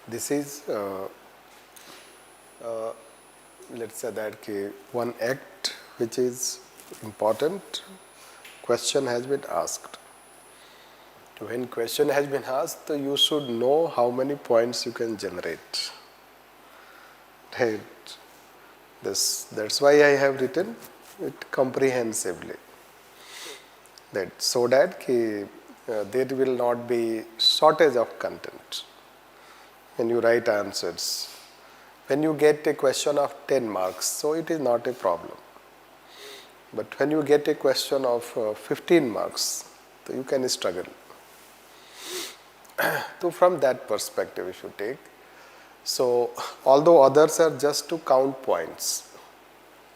this is let's say that one act which is important, question has been asked. When question has been asked, you should know how many points you can generate. Right? That's why I have written it comprehensively. So that there will not be shortage of content when you write answers. When you get a question of 10 marks, so it is not a problem. But when you get a question of 15 marks, so you can struggle. So from that perspective, if you take, so although others are just to count points,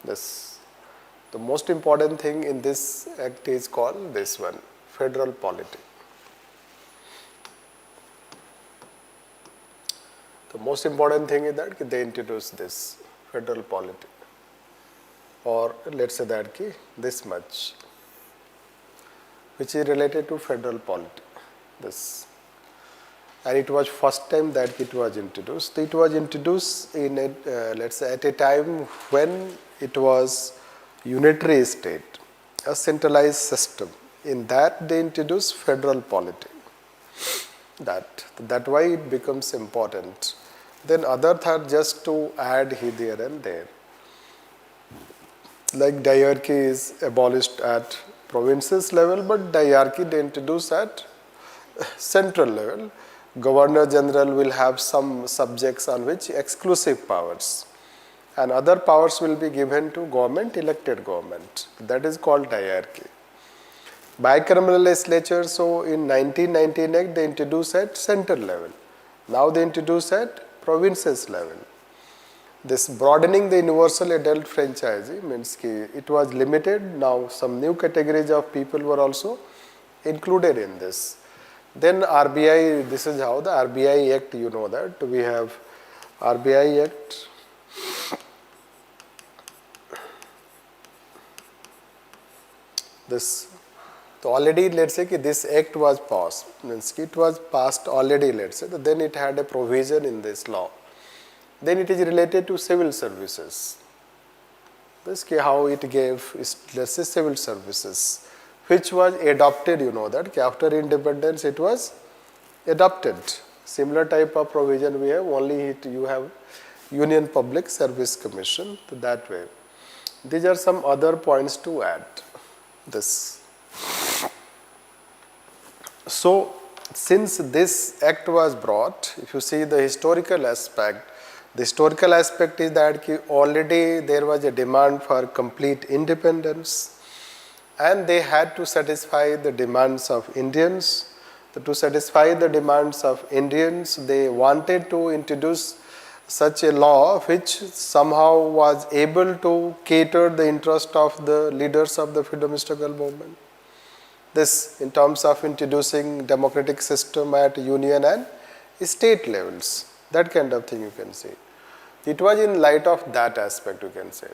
the most important thing in this act is called this one, federal polity. The most important thing is that they introduce this federal polity, or let's say that this much, which is related to federal polity. And it was first time that it was introduced. It was introduced in let's say at a time when it was unitary state, a centralized system. In that they introduced federal polity. That why it becomes important. Then others are just to add here and there. Like diarchy is abolished at provinces level, but diarchy they introduce at central level. Governor General will have some subjects on which exclusive powers, and other powers will be given to government, elected government. That is called diarchy. Bicameral legislature, so in 1998 they introduced at central level. Now they introduce at provinces level. This broadening the universal adult franchise means it was limited. Now some new categories of people were also included in this. Then RBI, this is how the RBI Act, you know that we have RBI Act. So already let's say this act was passed, means it was passed already, let's say, then it had a provision in this law. Then it is related to civil services. This how it gave, let's say, civil services, which was adopted, you know that after independence it was adopted. Similar type of provision we have, only you have Union Public Service Commission, so that way. These are some other points to add. So since this act was brought, if you see the historical aspect is that already there was a demand for complete independence, and they had to satisfy the demands of Indians. To satisfy the demands of Indians, they wanted to introduce such a law which somehow was able to cater the interest of the leaders of the freedom struggle movement. This in terms of introducing democratic system at union and state levels, that kind of thing you can say. It was in light of that aspect, you can say.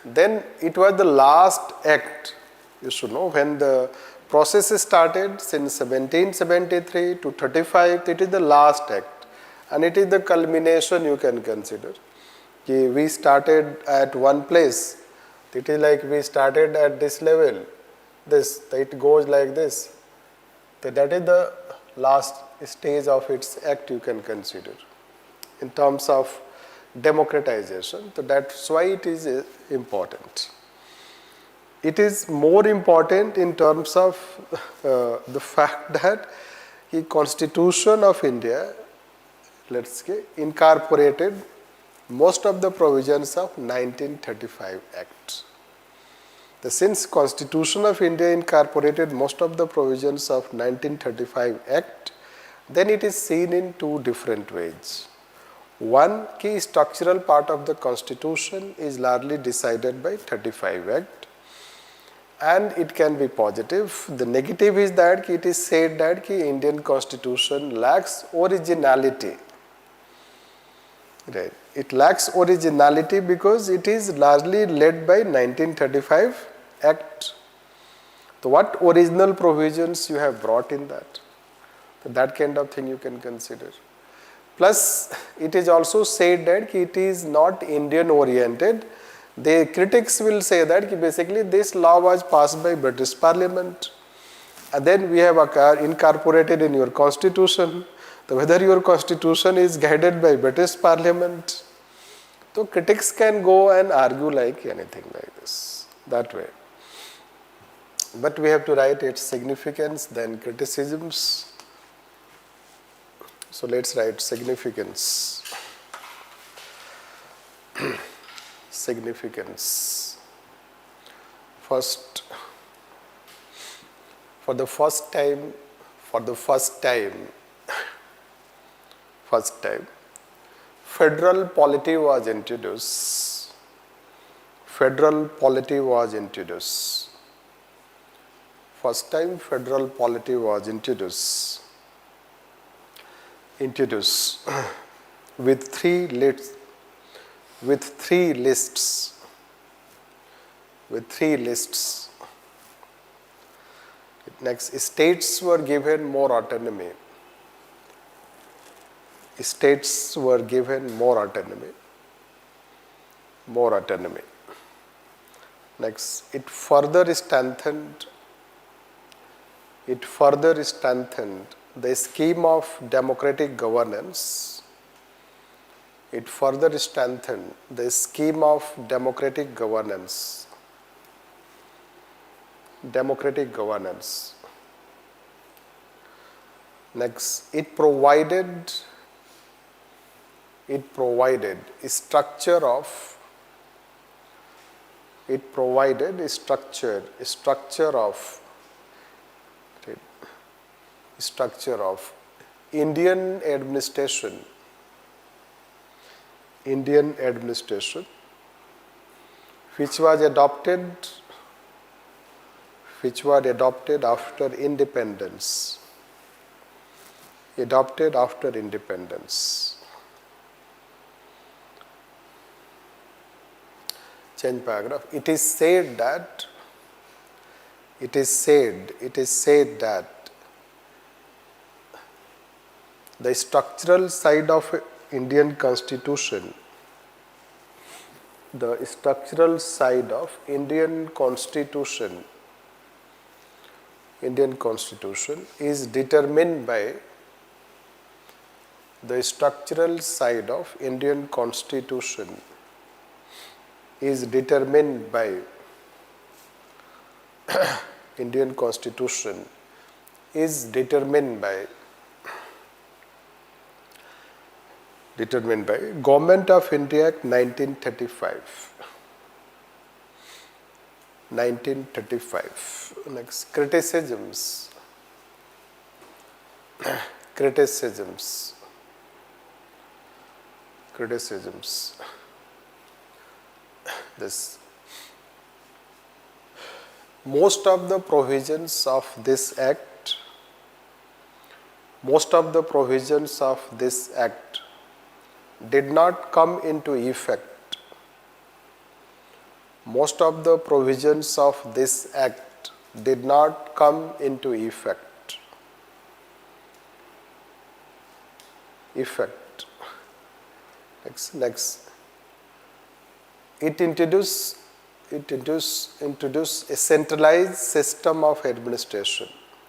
Then it was the last act, you should know, when the process started since 1773 to 35, it is the last act, and it is the culmination you can consider. We started at one place, it is like we started at this level, it goes like this. That is the last stage of its act you can consider in terms of democratization. So that's why it is important. It is more important in terms of the fact that the Constitution of India, let's say, incorporated most of the provisions of 1935 Act. Since Constitution of India incorporated most of the provisions of 1935 Act, then it is seen in two different ways. One, key structural part of the Constitution is largely decided by 35 Act, and it can be positive. The negative is that it is said that the Indian Constitution lacks originality. Right. It lacks originality because it is largely led by 1935 Act. So what original provisions you have brought in that? So that kind of thing you can consider. Plus, it is also said that it is not Indian oriented. The critics will say that basically this law was passed by British Parliament, and then we have incorporated in your constitution. So whether your constitution is guided by British Parliament, so critics can go and argue like anything like this, that way. But we have to write its significance, then criticisms. So let's write significance. Significance. First, for the first time, federal polity was introduced. Federal polity was introduced. First time federal polity was introduced with three lists. Next, states were given more autonomy. Next, it further strengthened the scheme of democratic governance. Next, it provided a structure of Indian administration, which was adopted after independence. Change paragraph. It is said that the structural side of Indian Constitution is determined by Government of India Act 1935. Next, criticisms. This. Most of the provisions of this act did not come into effect. Most of the provisions of this act did not come into effect. Next. It introduced a centralized system of administration.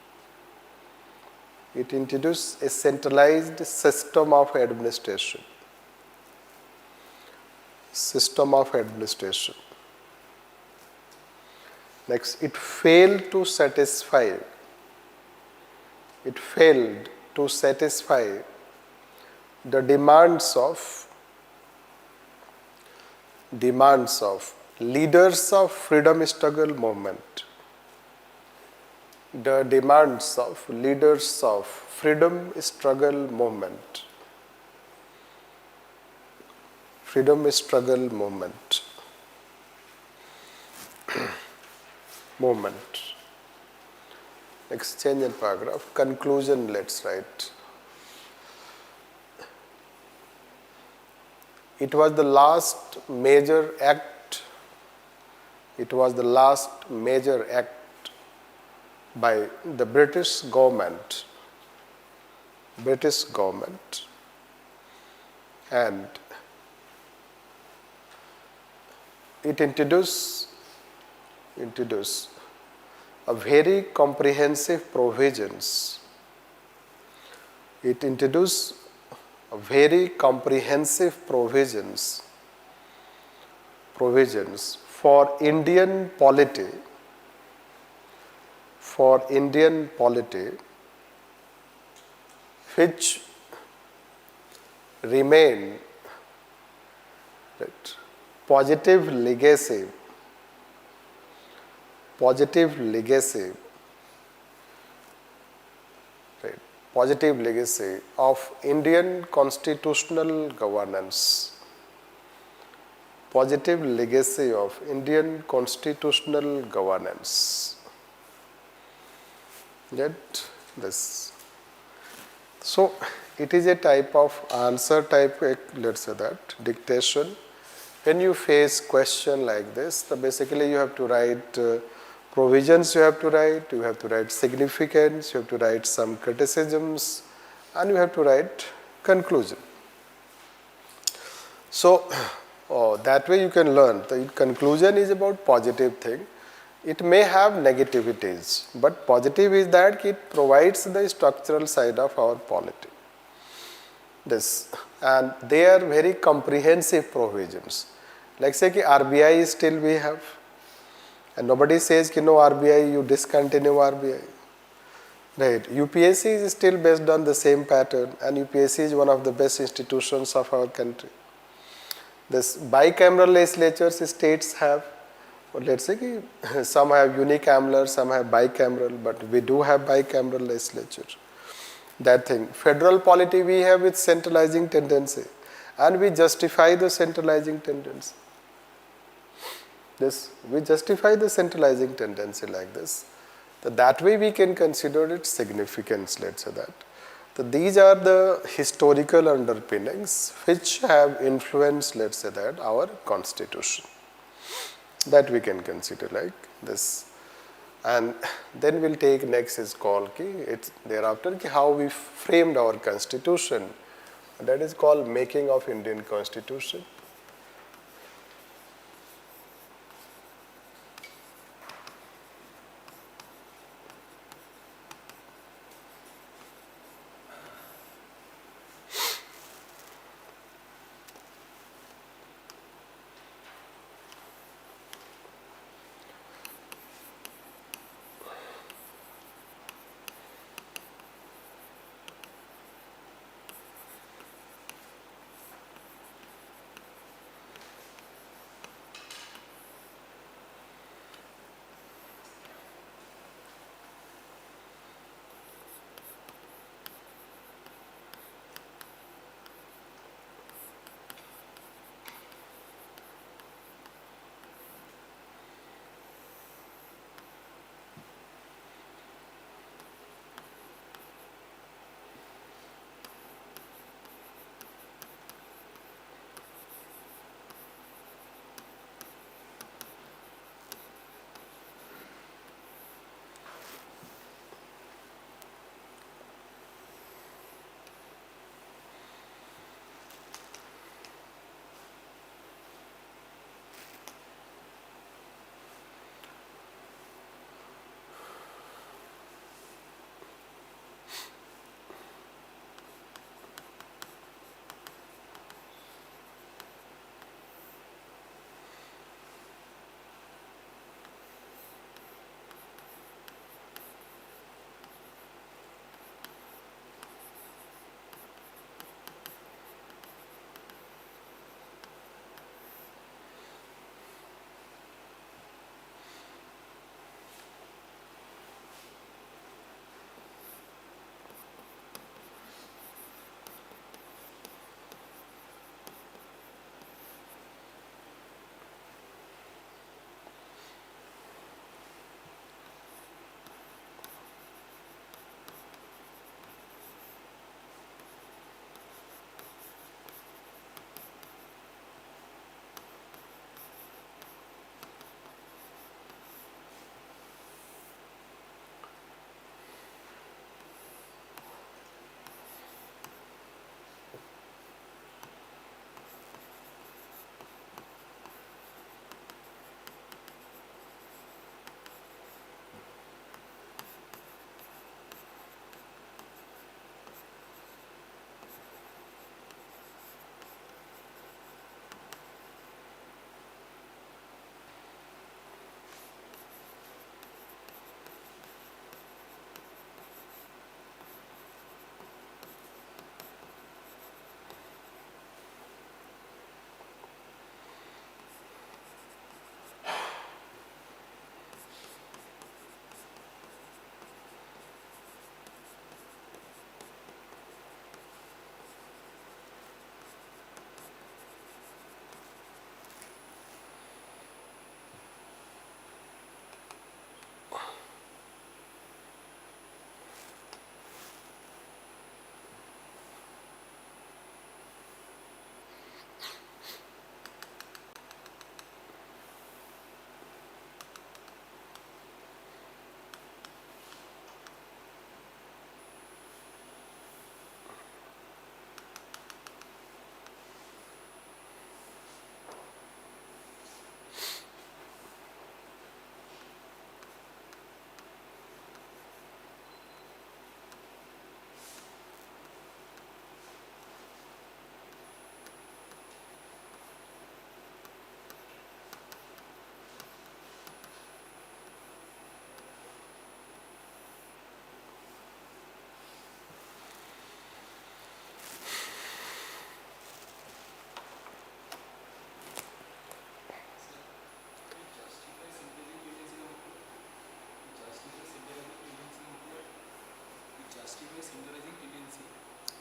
Next, it failed to satisfy the demands of leaders of freedom struggle movement. Next, change in paragraph. Conclusion, let's write. It was the last major act by the British government and it introduced a very comprehensive provisions. It introduced a very comprehensive provisions for Indian polity, which remain, right, positive legacy of Indian constitutional governance. Positive legacy of Indian constitutional governance. Get this. So it is a type of answer type, let's say that, dictation. When you face question like this, basically you have to write provisions, you have to write significance, you have to write some criticisms, and you have to write conclusion. So that way you can learn. The conclusion is about positive thing. It may have negativities, but positive is that it provides the structural side of our polity. This, and they are very comprehensive provisions. Like say ki RBI still we have, and nobody says ki no RBI, you discontinue RBI. Right. UPSC is still based on the same pattern, and UPSC is one of the best institutions of our country. This bicameral legislatures states have, let's say ki some have unicameral, some have bicameral, but we do have bicameral legislature. That thing. Federal polity we have with centralizing tendency, and we justify the centralizing tendency. We justify the centralizing tendency like this. That way we can consider its significance, let's say that. So these are the historical underpinnings which have influenced, let's say that, our constitution. That we can consider like this. And then we'll take next is called it's thereafter how we framed our constitution. That is called making of Indian constitution.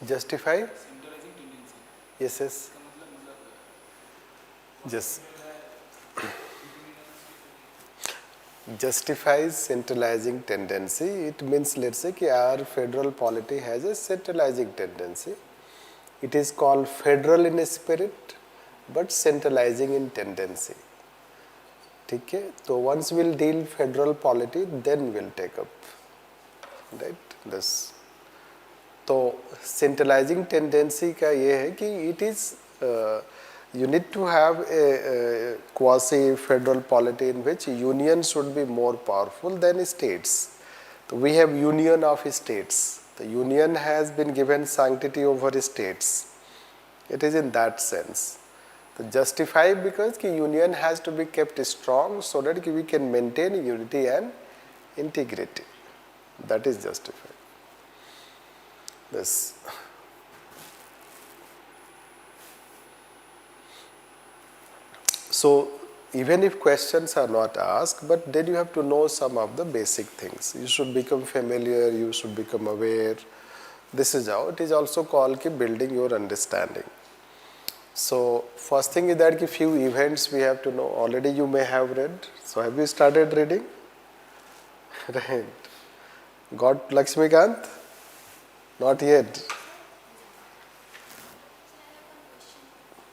Justify? Yes, yes. Just justifies centralizing tendency. It means, let's say, कि our federal polity has a centralizing tendency. It is called federal in spirit, but centralizing in tendency. ठीक है? तो once we'll deal federal polity, then we'll take up, right? This. तो centralizing tendency का ये है कि it is you need to have a quasi-federal polity in which union should be more powerful than states. So we have union of states. The union has been given sanctity over states. It is in that sense. To justify because the union has to be kept strong so that we can maintain unity and integrity. That is justified. This. So even if questions are not asked, but then you have to know some of the basic things. You should become familiar, you should become aware. This is how it is also called building your understanding. So first thing is that few events we have to know. Already you may have read. So have you started reading? Right. Got Lakshmikant? Not yet.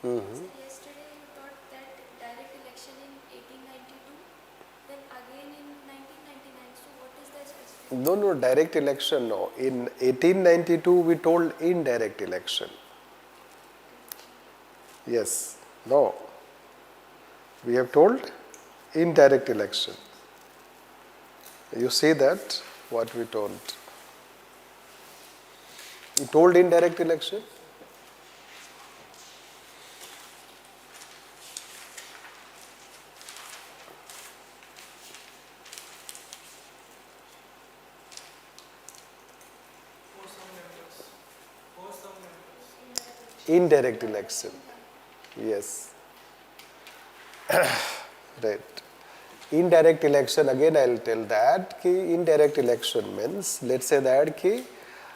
Mm-hmm. No, direct election, no. In 1892, we told indirect election. Yes, no. We have told indirect election. You see that, what we told. We told indirect election. Indirect election. Yes. Right. Indirect election, again I will tell that indirect election means, let's say that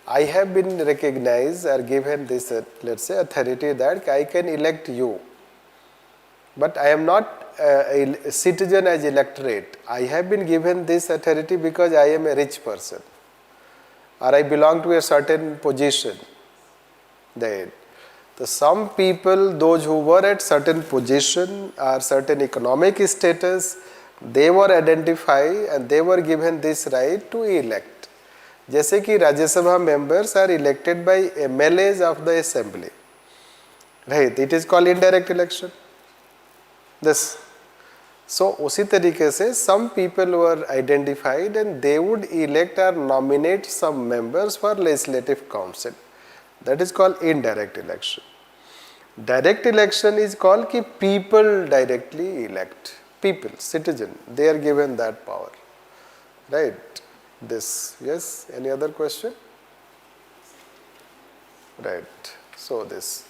I have been recognized or given this, let's say, authority that I can elect you. But I am not a citizen as electorate. I have been given this authority because I am a rich person or I belong to a certain position. Then. So some people, those who were at certain position or certain economic status, they were identified and they were given this right to elect. जैसे कि Rajya Sabha members are elected by MLAs of the assembly. Right, it is called indirect election. This. So उसी तरीके से some people were identified and they would elect or nominate some members for legislative council. That is called indirect election. Direct election is called people directly elect. People, citizen, they are given that power. Right? This. Yes? Any other question? Right. So this.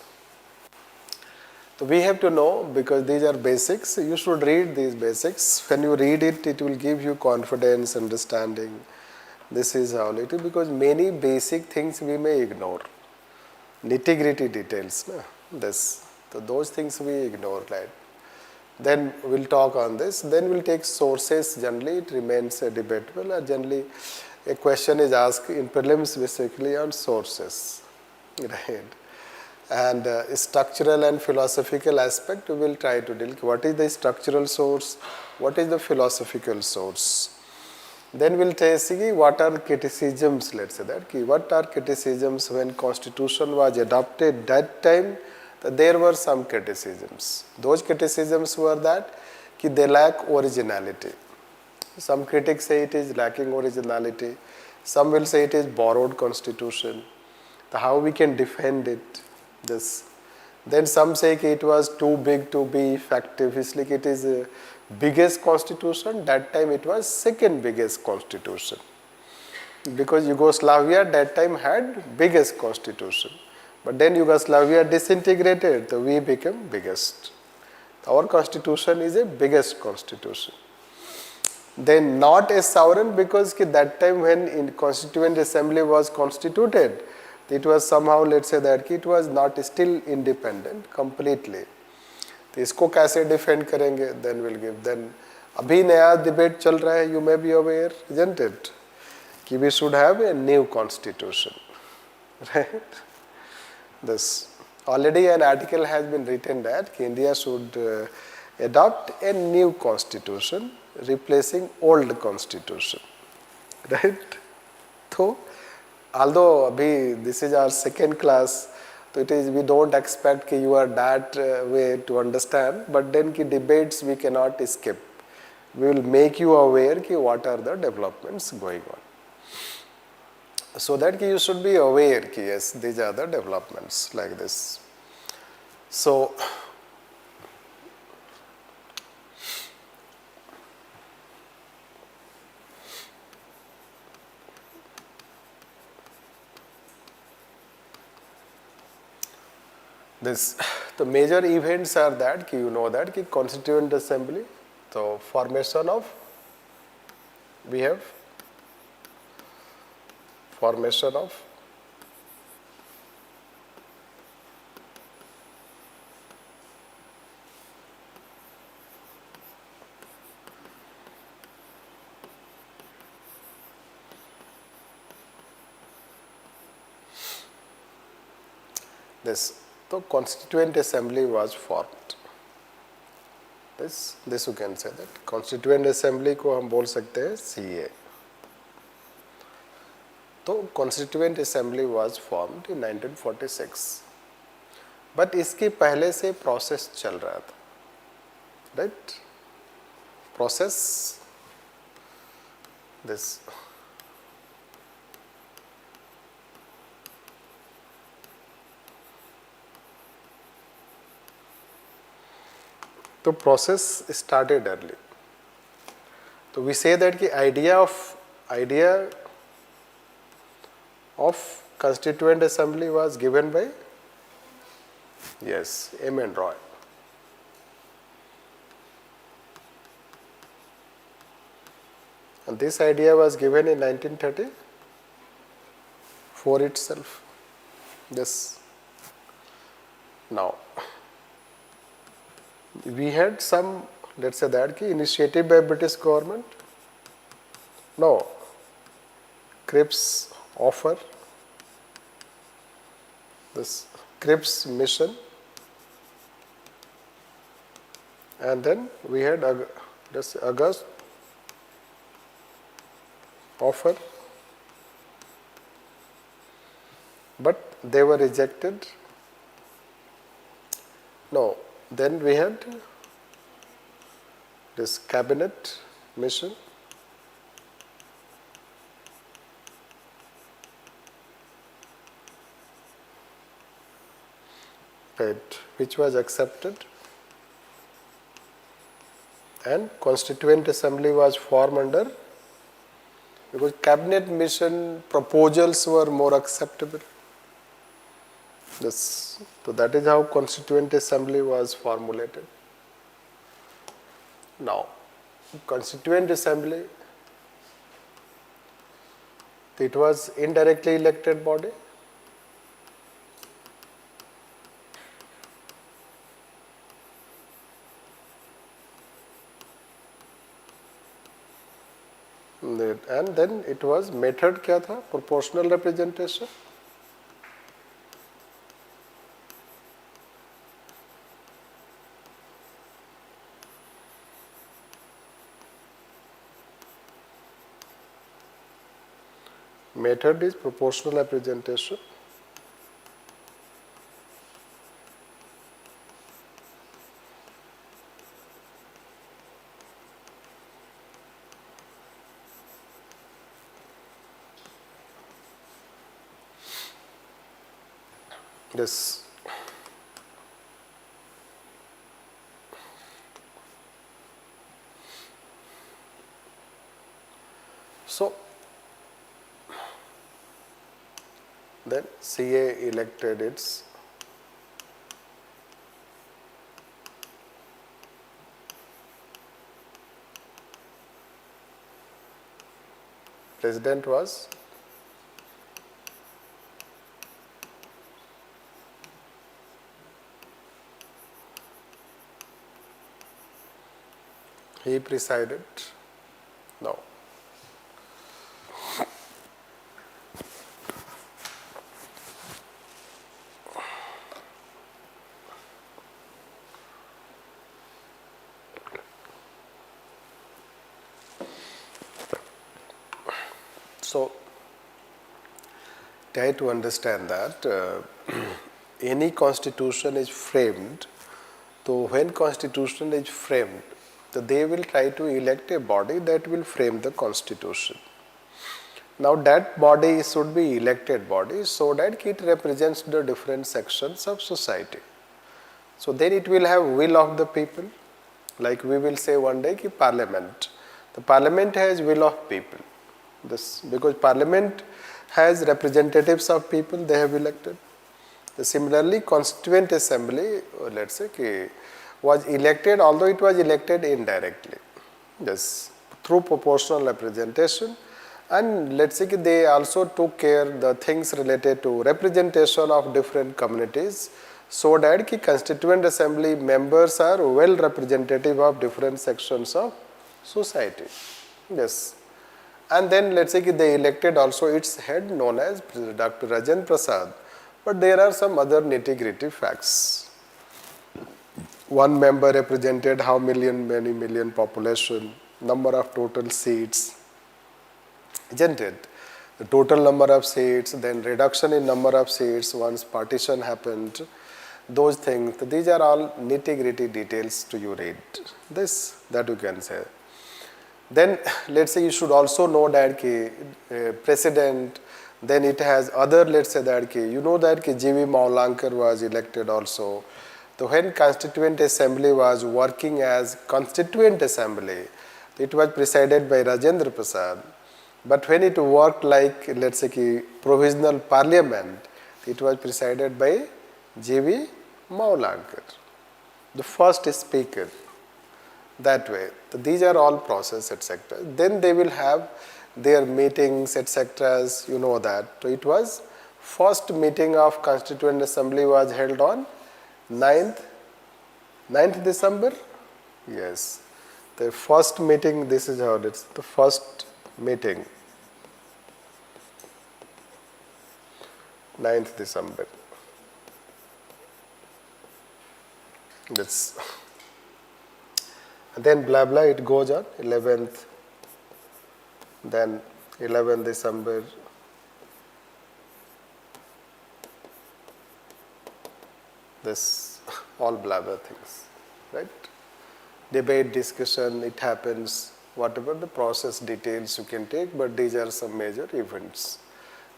So we have to know, because these are basics. You should read these basics. When you read it, it will give you confidence, understanding. This is how it is, because many basic things we may ignore. Nitty-gritty details. No? This. So those things we ignore, right? Then we'll talk on this. Then we'll take sources. Generally, it remains debatable. Generally, a question is asked in prelims basically on sources, right? And structural and philosophical aspect we will try to deal. What is the structural source? What is the philosophical source? Then we'll see what are criticisms. Let's say that. What are criticisms when Constitution was adopted that time? There were some criticisms. Those criticisms were that they lack originality. Some critics say it is lacking originality. Some will say it is borrowed constitution. How we can defend it? This. Then some say it was too big to be effective. It's like it is the biggest constitution. That time it was second biggest constitution. Because Yugoslavia that time had biggest constitution. But then Yugoslavia disintegrated, so we became biggest. Our constitution is a biggest constitution. then not a sovereign, because that time when in Constituent Assembly was constituted, it was somehow, let's say that it was not still independent completely. तो इसको कैसे defend करेंगे? Then will give, then अभी नया debate चल रहा है, you may be aware, isn't it, कि we should have a new constitution, right? This already an article has been written that India should adopt a new constitution replacing old constitution, right? So although abhi this is our second class, so it is, we don't expect कि you are that way to understand, but then ki debates we cannot skip. We will make you aware कि what are the developments going on, so that ki you should be aware कि yes, these are the developments like this. So this, the major events are that कि you know that कि Constituent Assembly, so formation of, we have formation of this, so Constituent Assembly was formed. This you can say that Constituent Assembly को हम बोल सकते हैं CA. तो Constituent Assembly was formed in 1946, but इसके पहले से प्रोसेस चल रहा था, राइट? प्रोसेस दिस, तो प्रोसेस स्टार्टेड अर्ली. तो वी से दैट कि idea of Constituent Assembly was given by, yes, M. N. Roy. And this idea was given in 1934 itself. This. Now, we had some, let's say that ki initiative by British government. No, Cripps offer, this Cripps mission, and then we had this August offer, but they were rejected. No, then we had this cabinet mission, right, which was accepted, and Constituent Assembly was formed under, because cabinet mission proposals were more acceptable. This, so that is how Constituent Assembly was formulated. Now, Constituent Assembly, it was indirectly elected body. And then it was method क्या था? Proportional representation. Method is proportional representation. Yes. So, then CA elected its President was he presided? No. So, try to understand that any constitution is framed. So, when constitution is framed, so they will try to elect a body that will frame the constitution. Now, that body should be elected body so that it represents the different sections of society. So, then it will have will of the people, like we will say one day ki parliament. The parliament has will of people. This, because parliament has representatives of people they have elected. Similarly, constituent assembly, let us say, was elected, although it was elected indirectly, yes, through proportional representation, and let us say they also took care the things related to representation of different communities, so that ki constituent assembly members are well representative of different sections of society. Yes. And then let us say they elected also its head known as Dr. Rajinder Prasad. But there are some other nitty-gritty facts. One member represented how many million population, number of total seats, isn't it? The total number of seats, then reduction in number of seats once partition happened, those things. These are all nitty-gritty details to you read. This, that you can say. Then let us say you should also know that president, then it has other, let us say that you know that G.V. Maulankar was elected also. So when constituent assembly was working as constituent assembly, it was presided by Rajinder Prasad. But when it worked like let us say provisional parliament, it was presided by G.V. Maulankar, the first speaker. That way. So these are all process, etc. Then they will have their meetings, etc. You know that. So it was first meeting of Constituent Assembly was held on 9th December. Yes. The first meeting, this is how it is. The first meeting, 9th December. That's. And then blah blah it goes on 11th, then 11th December, this all blah blah things, right? Debate, discussion, it happens, whatever the process details you can take, but these are some major events.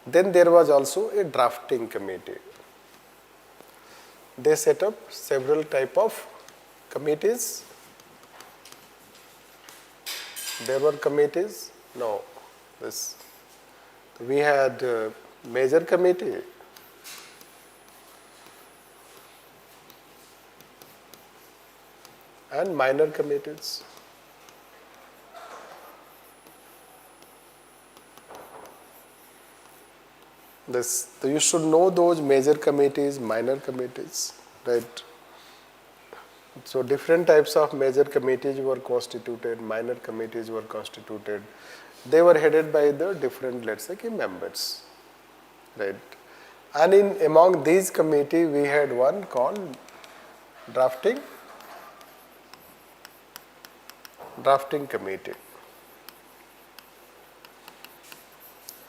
Then there was also a drafting committee. They set up several type of committees. There were committees? No. This we had major committee. And minor committees. This you should know those major committees, minor committees, right? So different types of major committees were constituted, minor committees were constituted. They were headed by the different, let's say, members, right? And among these committees, we had one called drafting committee.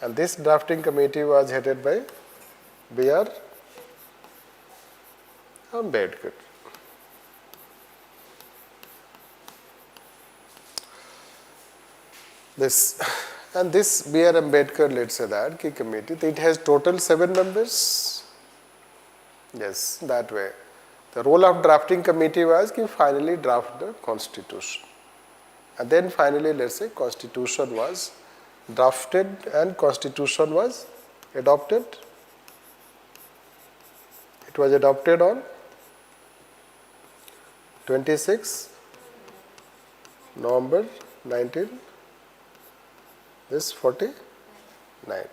And this drafting committee was headed by B.R. Ambedkar. This B.R. Ambedkar, let's say that committee, it has total 7 members. Yes, that way. The role of drafting committee was to finally draft the constitution. And then finally, let's say constitution was drafted and constitution was adopted. It was adopted on 26 November This 49.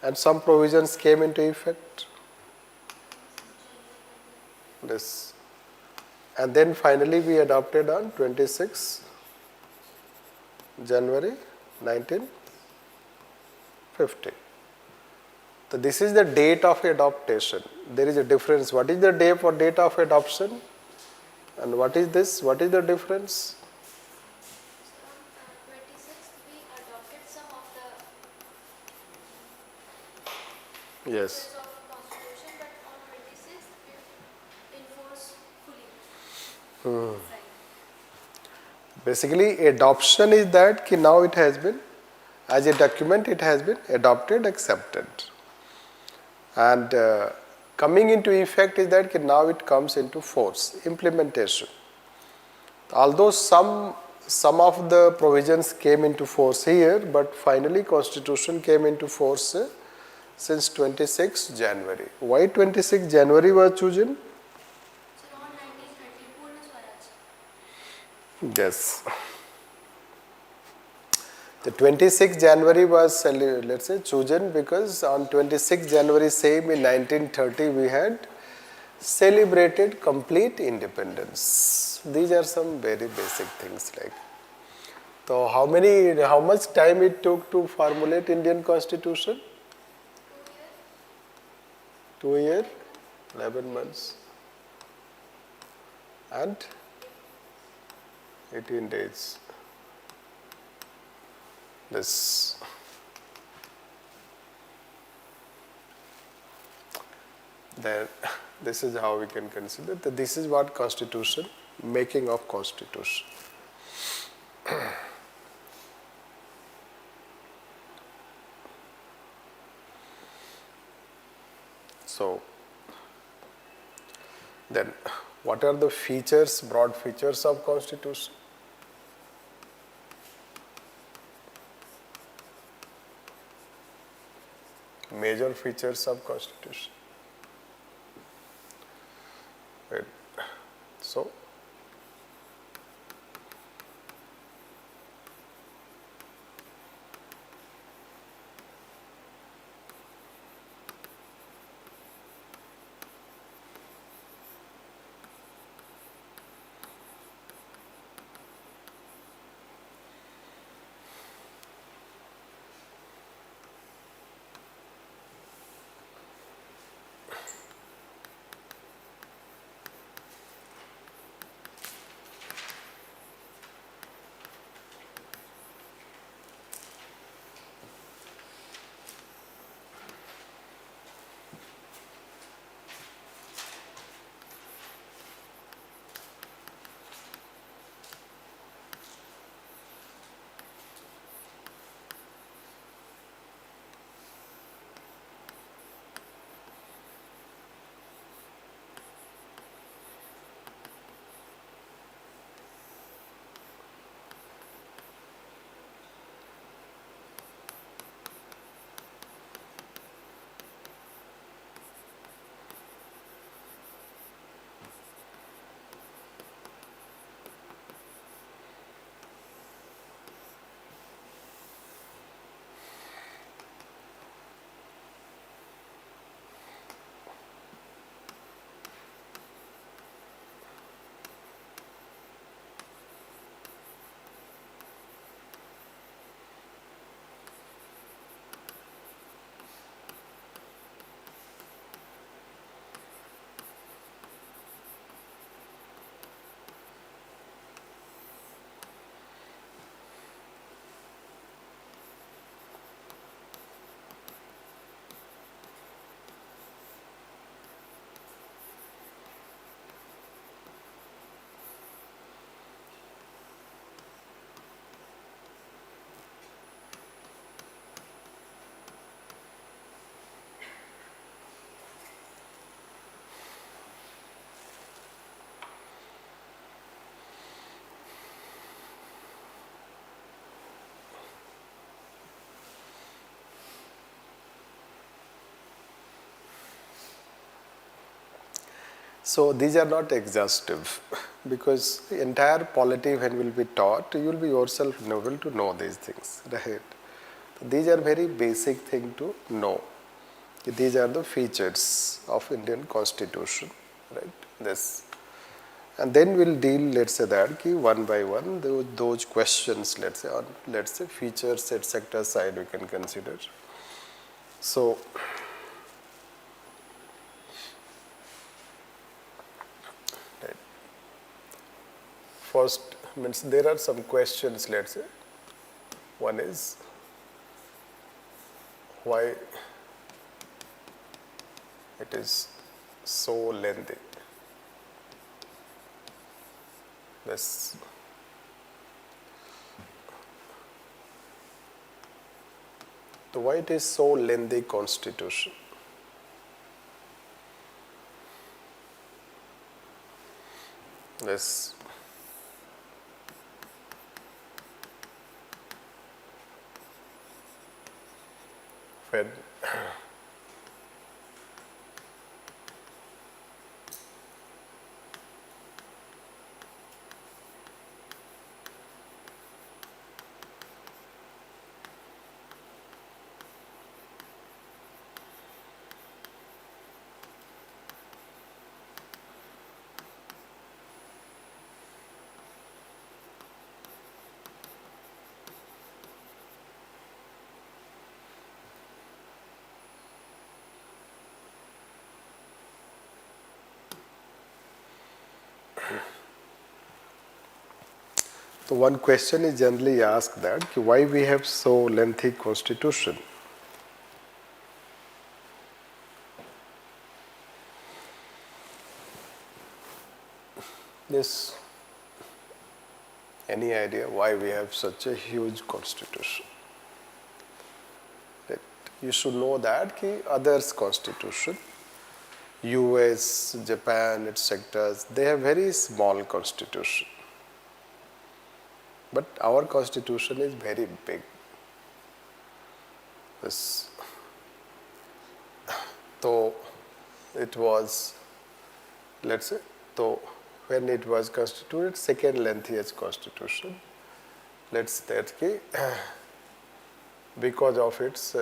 And some provisions came into effect. This. And then finally we adopted on 26 January 1950. So this is the date of adoption. There is a difference. What is the date for date of adoption? And what is this? What is the difference? On 26th we adopted some of the Yes. features of constitution, but on 26th we enforce fully. Right. Basically, adoption is that ki now it has been, as a document, it has been adopted, accepted. And coming into effect is that ki now it comes into force, implementation. Although some of the provisions came into force here, but finally Constitution came into force since 26 January. Why 26 January was chosen? So on 1930 Purna Swaraj. Yes. The 26 January was, let's say, chosen because on 26 January same in 1930 we had celebrated complete independence. These are some very basic things like. So how much time it took to formulate Indian Constitution? 2 years, 11 months and 18 days. This then this is how we can consider that this is what Constitution, making of Constitution. So then what are the features, broad features of Constitution? Major features of Constitution. Right. So these are not exhaustive. because the entire polity when will be taught, you will be yourself able to know these things, right? These are very basic thing to know. These are the features of Indian Constitution, right? This. And then we'll deal, let's say that, one by one, those questions, let's say, on, let's say, features, etc. side we can consider. So, right. First, means there are some questions, let's say. One is, why it is so lengthy? This. So why it is so lengthy constitution? This. When so one question is generally asked that why we have so lengthy constitution? Yes. Any idea why we have such a huge constitution? Right. You should know that others constitution, US, Japan, etc., they have very small constitution. But our constitution is very big. This, so it was, let's say, so when it was constituted, second lengthiest constitution. Let's say that because of its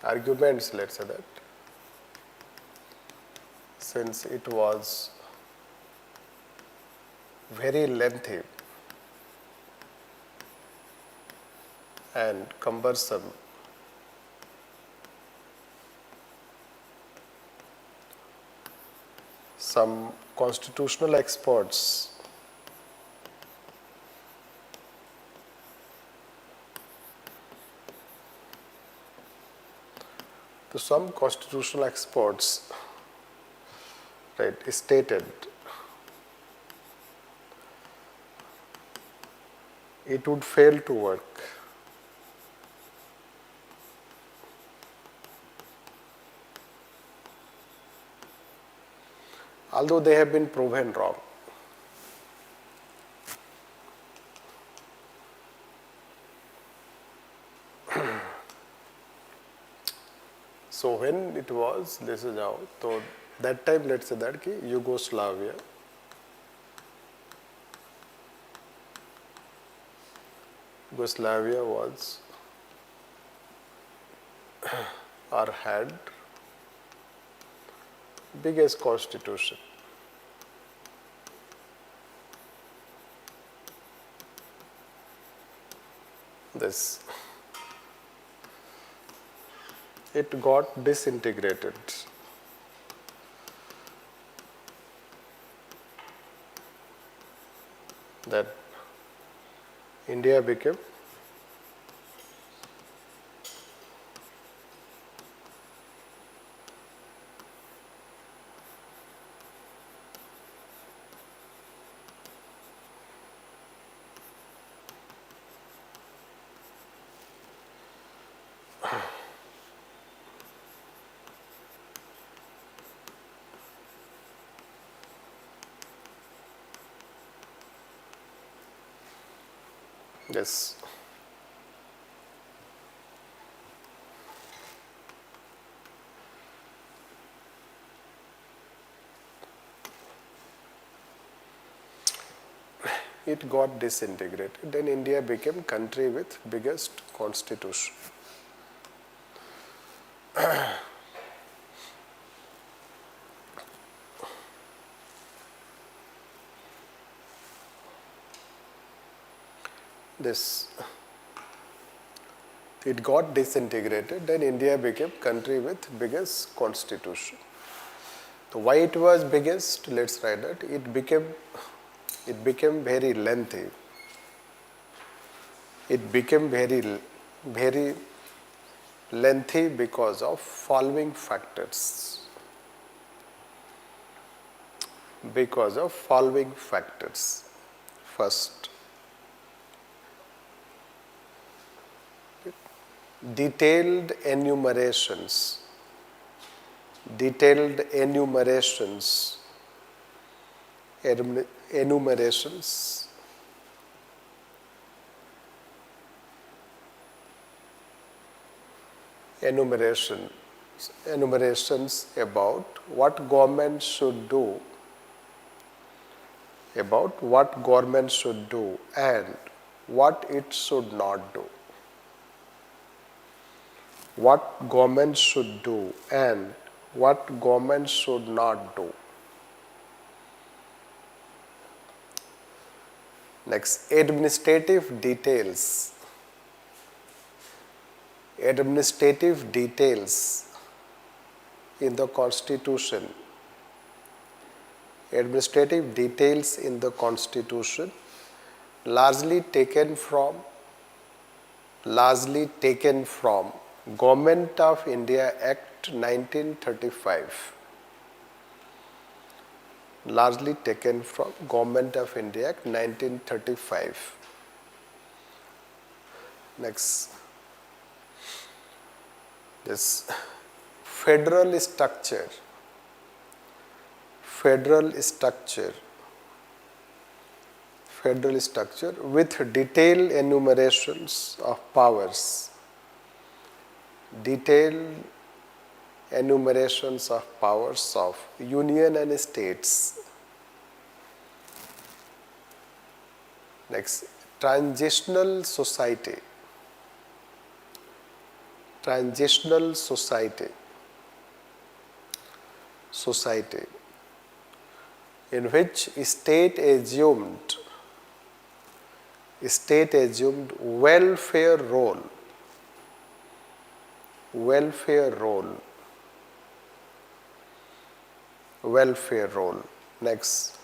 arguments, let's say that, since it was very lengthy and cumbersome, some constitutional experts right, stated it would fail to work. Although they have been proven wrong. So when it was, this is how, so that time let's say that Yugoslavia was or had biggest constitution. This, it got disintegrated. That India became yes. it got disintegrated. Then India became country with biggest constitution. It got disintegrated, then India became country with biggest constitution. So why it was biggest? Let's write that. It became very lengthy. It became very lengthy because of following factors. Because of following factors. First, detailed enumerations enumerations about what government should do and what it should not do. What government should do and what government should not do. Next, administrative details. Administrative details in the Constitution. Administrative details in the Constitution largely taken from Government of India Act 1935. Largely taken from Government of India Act 1935. Next, this federal structure. Federal structure with detailed enumerations of powers. Detailed enumerations of powers of union and states. Next, transitional society. Transitional society in which state assumed welfare role. Next,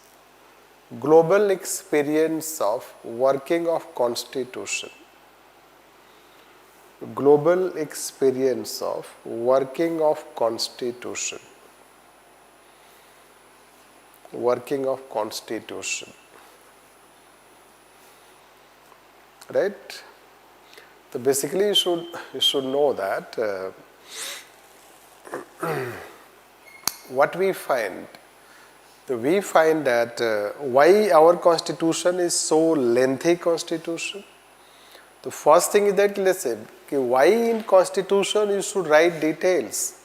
global experience of working of Constitution. Global experience of working of Constitution. Working of Constitution. Right? So basically you should know that what we find that why our Constitution is so lengthy Constitution. The first thing is that, let's say, why in Constitution you should write details.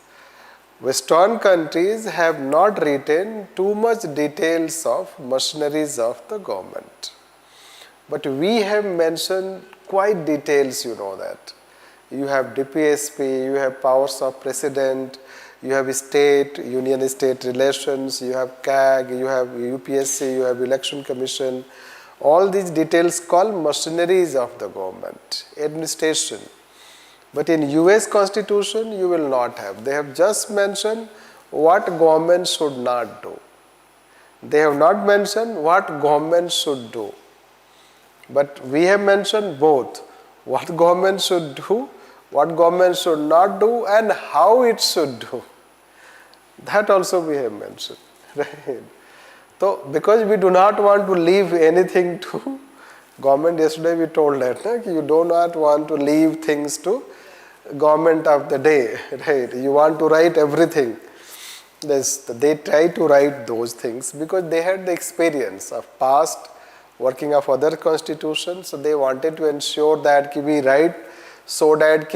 Western countries have not written too much details of machineries of the government. But we have mentioned quite details, you know that. You have DPSP, you have powers of president, you have union-state relations, you have CAG, you have UPSC, you have election commission. All these details called machineries of the government, administration. But in US Constitution, you will not have. They have just mentioned what government should not do. They have not mentioned what government should do. But we have mentioned both. What government should do, what government should not do, and how it should do. That also we have mentioned. Right? So, because we do not want to leave anything to government, yesterday we told that you do not want to leave things to government of the day. Right? You want to write everything. They try to write those things because they had the experience of past working of other constitutions, so they wanted to ensure that we write so that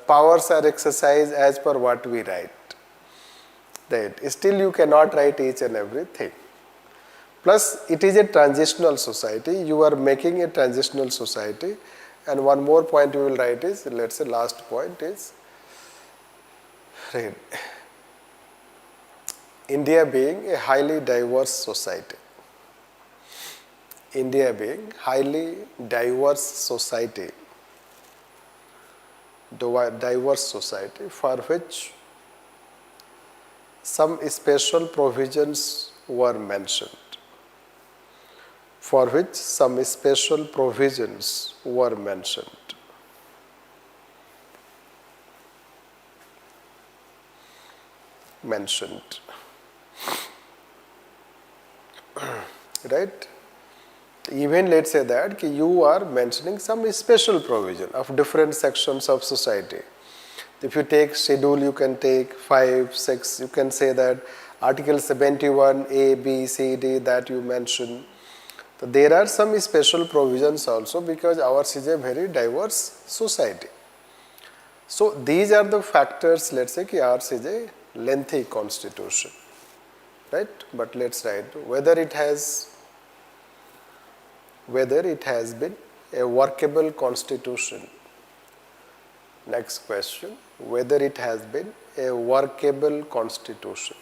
powers are exercised as per what we write. Right. Still you cannot write each and everything. Plus, it is a transitional society. You are making a transitional society. And one more point you will write is, let's say last point is, right, India being a highly diverse society. India being highly diverse society. Diverse society for which some special provisions were mentioned. For which some special provisions were mentioned. Right? Even let's say that you are mentioning some special provision of different sections of society. If you take schedule, you can take 5, 6, you can say that Article 71, A, B, C, D that you mentioned. So there are some special provisions also because ours is a very diverse society. So these are the factors, let's say that ours is a lengthy constitution. Right? But let's write whether it has been a workable constitution. Next question, whether it has been a workable constitution.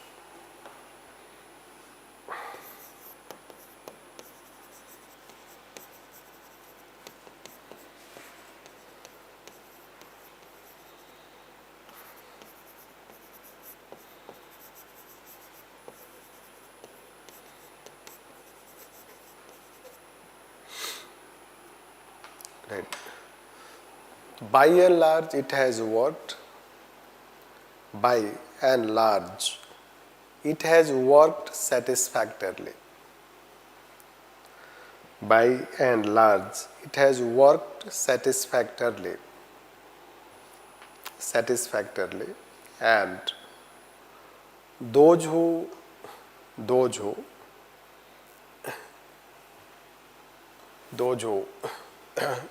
Right. By and large, it has worked. By and large, it has worked satisfactorily. By and large, it has worked satisfactorily. And those who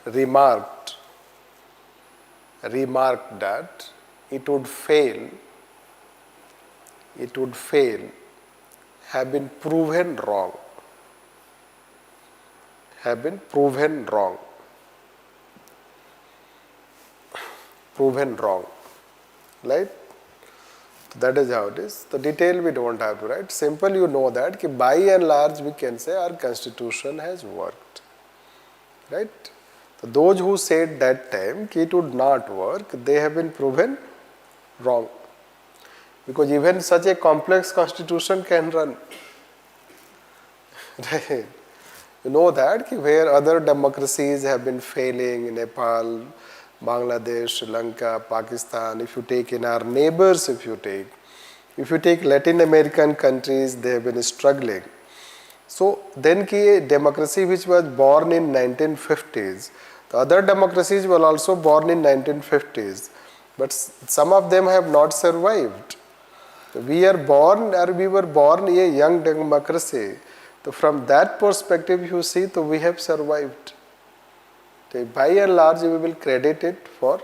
remarked that it would fail have been proven wrong. Right? That is how it is. The detail we don't have to write. Simple, you know that by and large we can say our constitution has worked. Right? So those who said that time it would not work, they have been proven wrong. Because even such a complex constitution can run. Right? You know that where other democracies have been failing, Nepal, Bangladesh, Sri Lanka, Pakistan, if you take in our neighbors, if you take Latin American countries, they have been struggling. So then a democracy which was born in 1950s, the other democracies were also born in 1950s, but some of them have not survived. We were born a young democracy. So from that perspective, you see, so we have survived. So by and large, we will credit it for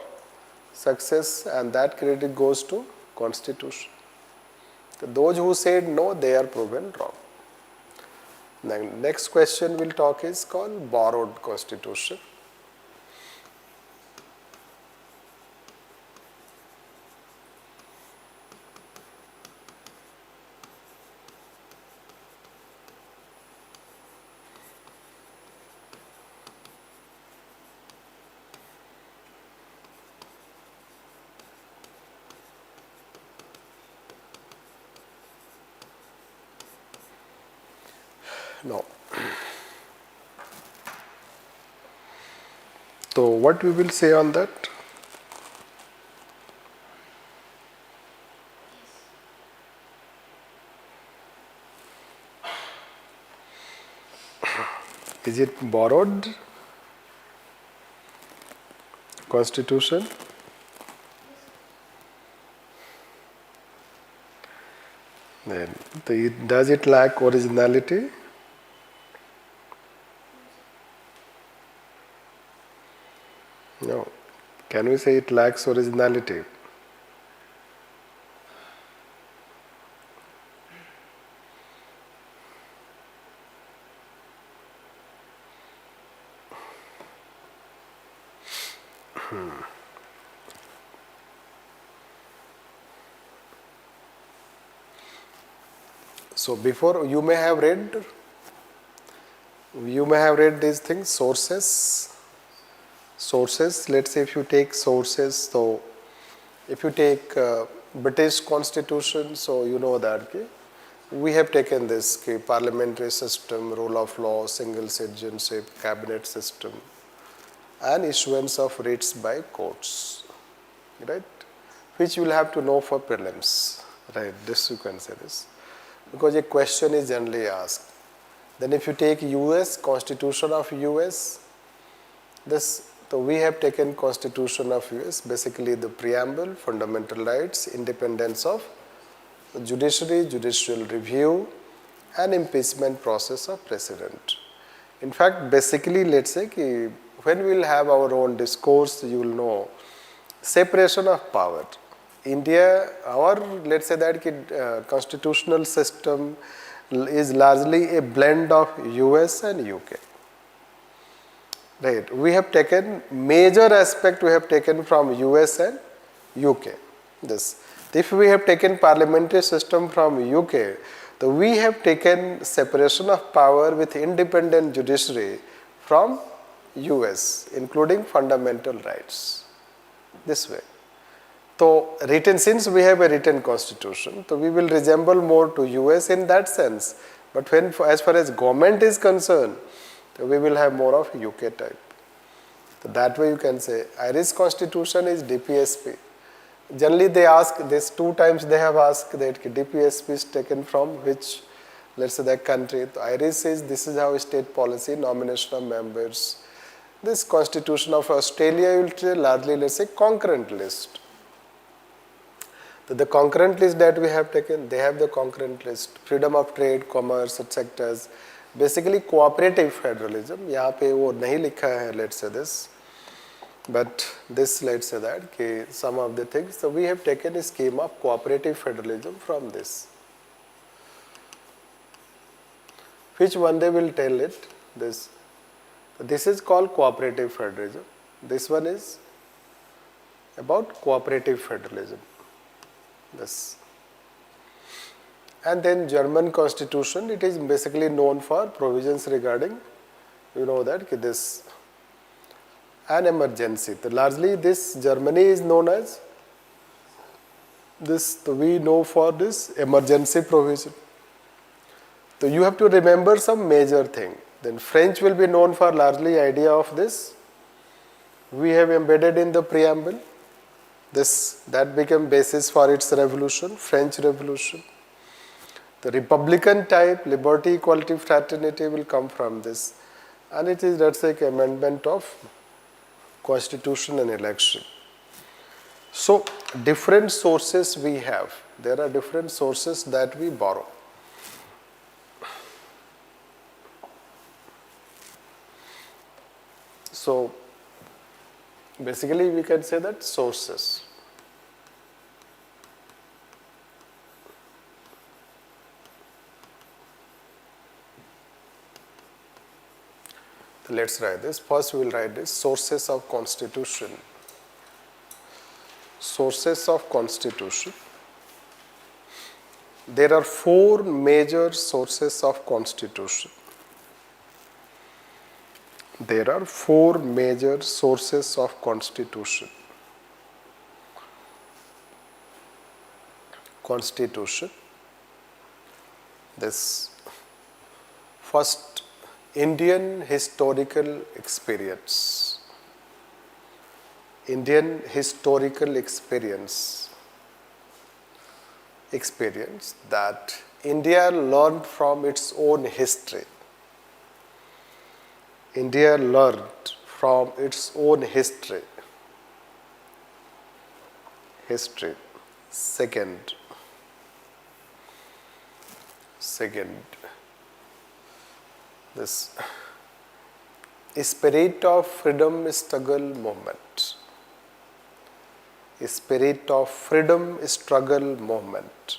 success, and that credit goes to Constitution. So those who said no, they are proven wrong. Now, next question we'll talk is called borrowed Constitution. No. So what we will say on that? Is it borrowed Constitution? Then does it lack originality? No. Can we say it lacks originality? So before you may have read these things, sources. Let's say if you take sources, so if you take British Constitution, so you know that okay, we have taken this okay, parliamentary system, rule of law, single citizenship, cabinet system, and issuance of writs by courts, right? Which you will have to know for prelims, right? This you can say this, because a question is generally asked. Then if you take US, Constitution of US, so we have taken Constitution of US, basically the preamble, fundamental rights, independence of judiciary, judicial review, and impeachment process of president. In fact, basically, let's say when we will have our own discourse, you will know separation of power. India, our let's say that constitutional system is largely a blend of US and UK. Right. We have taken major aspect we have taken from US and UK. This. If we have taken parliamentary system from UK, so we have taken separation of power with independent judiciary from US, including fundamental rights. This way. So since we have a written constitution, so we will resemble more to US in that sense. But when as far as government is concerned, so we will have more of UK type. So that way you can say Irish constitution is DPSP. Generally they ask this 2 times they have asked that DPSP is taken from which, let's say, that country. So Irish is this is how state policy, nomination of members. This constitution of Australia will say largely, let's say, concurrent list. So the concurrent list that we have taken, they have the concurrent list, freedom of trade, commerce, etc. Basically cooperative federalism. यहाँ पे वो नहीं लिखा है, let's say this, but this let's say that कि some of the things. So we have taken a scheme of cooperative federalism from this. Which one they will tell it? This is called cooperative federalism. This one is about cooperative federalism. This. And then German constitution, it is basically known for provisions regarding, you know that this, an emergency. So largely this Germany is known as this, so we know for this emergency provision. So you have to remember some major thing. Then French will be known for largely idea of this. We have embedded in the preamble. That became basis for its revolution, French Revolution. The Republican type, liberty, equality, fraternity will come from this. And it is, let's say, amendment of constitution and election. So, different sources we have. There are different sources that we borrow. So, basically we can say that sources. Let's write this. First we will write this, sources of constitution. Sources of constitution. There are 4 major sources of constitution. There are 4 major sources of constitution. Constitution. This first, Indian historical experience. Indian historical experience that India learned from its own history. India learned from its own history. Second, this spirit of freedom struggle movement. Spirit of freedom struggle movement.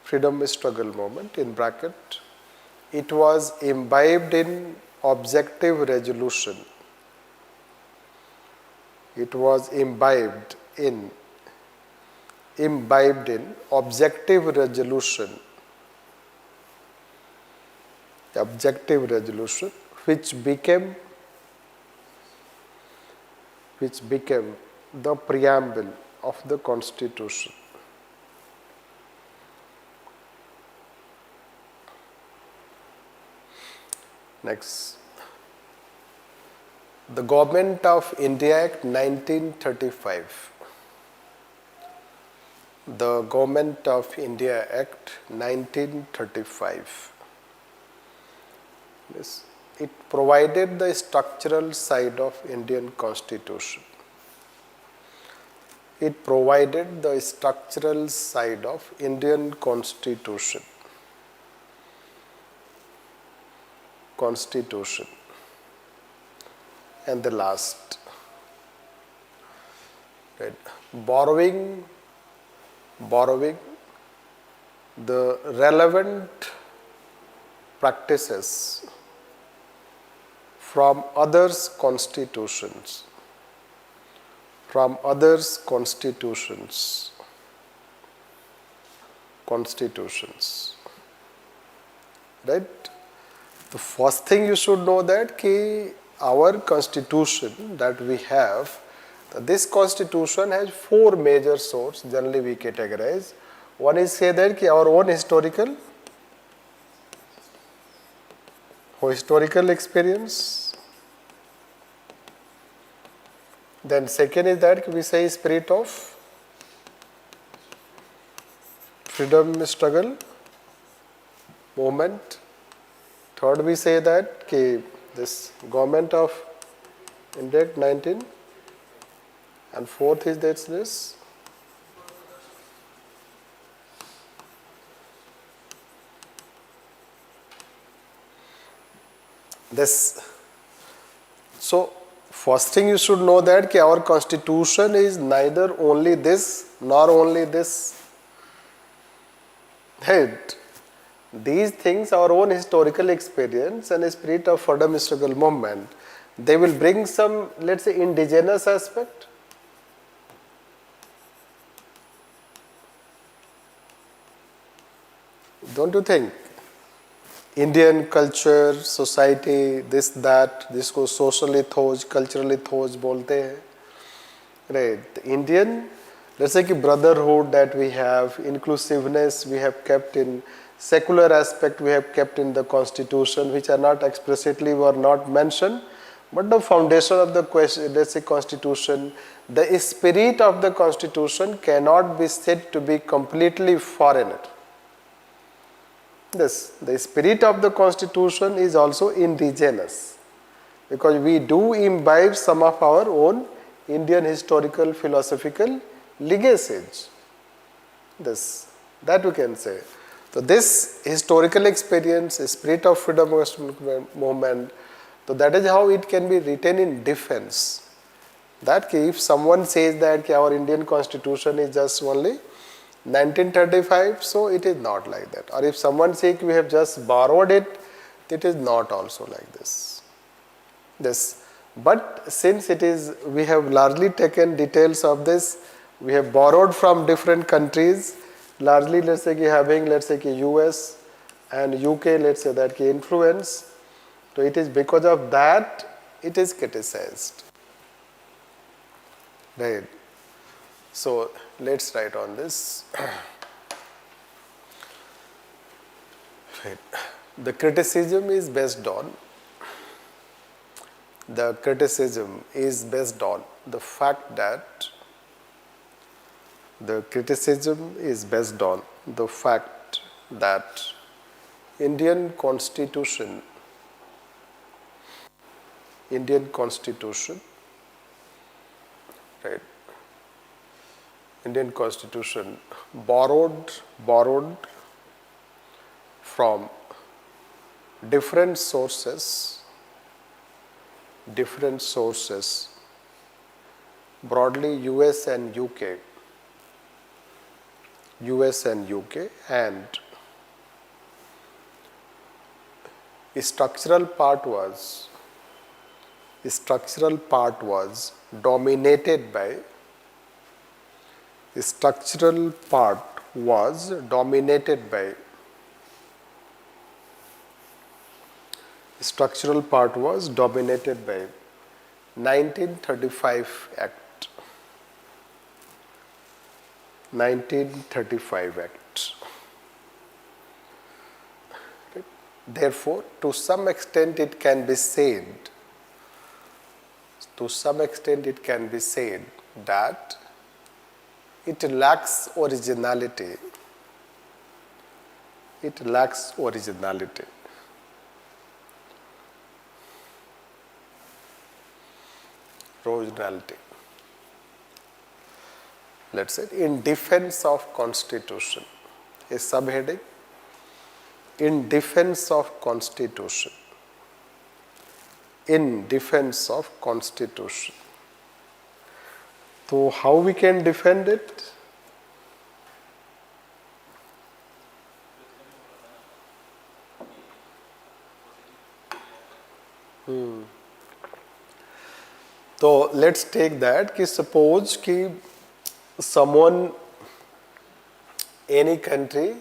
Freedom struggle movement, in bracket, it was imbibed in objective resolution. It was imbibed in imbibed in objective resolution, which became the preamble of the Constitution. Next, the Government of India Act 1935. The Government of India Act 1935. Yes, it provided the structural side of Indian Constitution. It provided the structural side of Indian Constitution. And the last, right, borrowing the relevant practices from others' constitutions, right? The first thing you should know that our constitution that we have, this constitution has four major sources. Generally we categorize. One is say that our own historical experience. Then second is that we say spirit of freedom struggle movement. Third, we say that this Government of India Act 19, and fourth is this. So, first thing you should know that our constitution is neither only this nor only this. Right? These things, our own historical experience and a spirit of freedom struggle movement, they will bring some, let's say, indigenous aspect. Don't you think? Indian culture, society, this, that, जिसको socially those, culturally those बोलते हैं. Right? The Indian, let's say brotherhood that we have, inclusiveness we have kept in, secular aspect we have kept in the constitution, which are not explicitly were not mentioned, but the foundation of the let's say constitution, the spirit of the constitution cannot be said to be completely foreigner. This, the spirit of the constitution is also indigenous, because we do imbibe some of our own Indian historical philosophical legacies. This, that we can say. So this historical experience, spirit of freedom movement, so that is how it can be written in defense. That if someone says that our Indian constitution is just only 1935, so it is not like that. Or if someone says we have just borrowed it, it is not also like this. But since it is, we have largely taken details of this, we have borrowed from different countries, largely let's say having let's say US and UK, let's say that influence. So it is because of that it is criticized. Right. So let's write on this. Right. The criticism is based on the fact that Indian Constitution right, Indian Constitution borrowed from different sources, broadly US and UK, and structural part was dominated by structural part was dominated by 1935 Act. 1935 Act. Therefore, to some extent it can be said that it lacks originality. It lacks originality. Originality. Let's say in defense of Constitution. A subheading. In defense of Constitution. In defense of Constitution. So how we can defend it? So let's take that कि suppose कि someone, any country,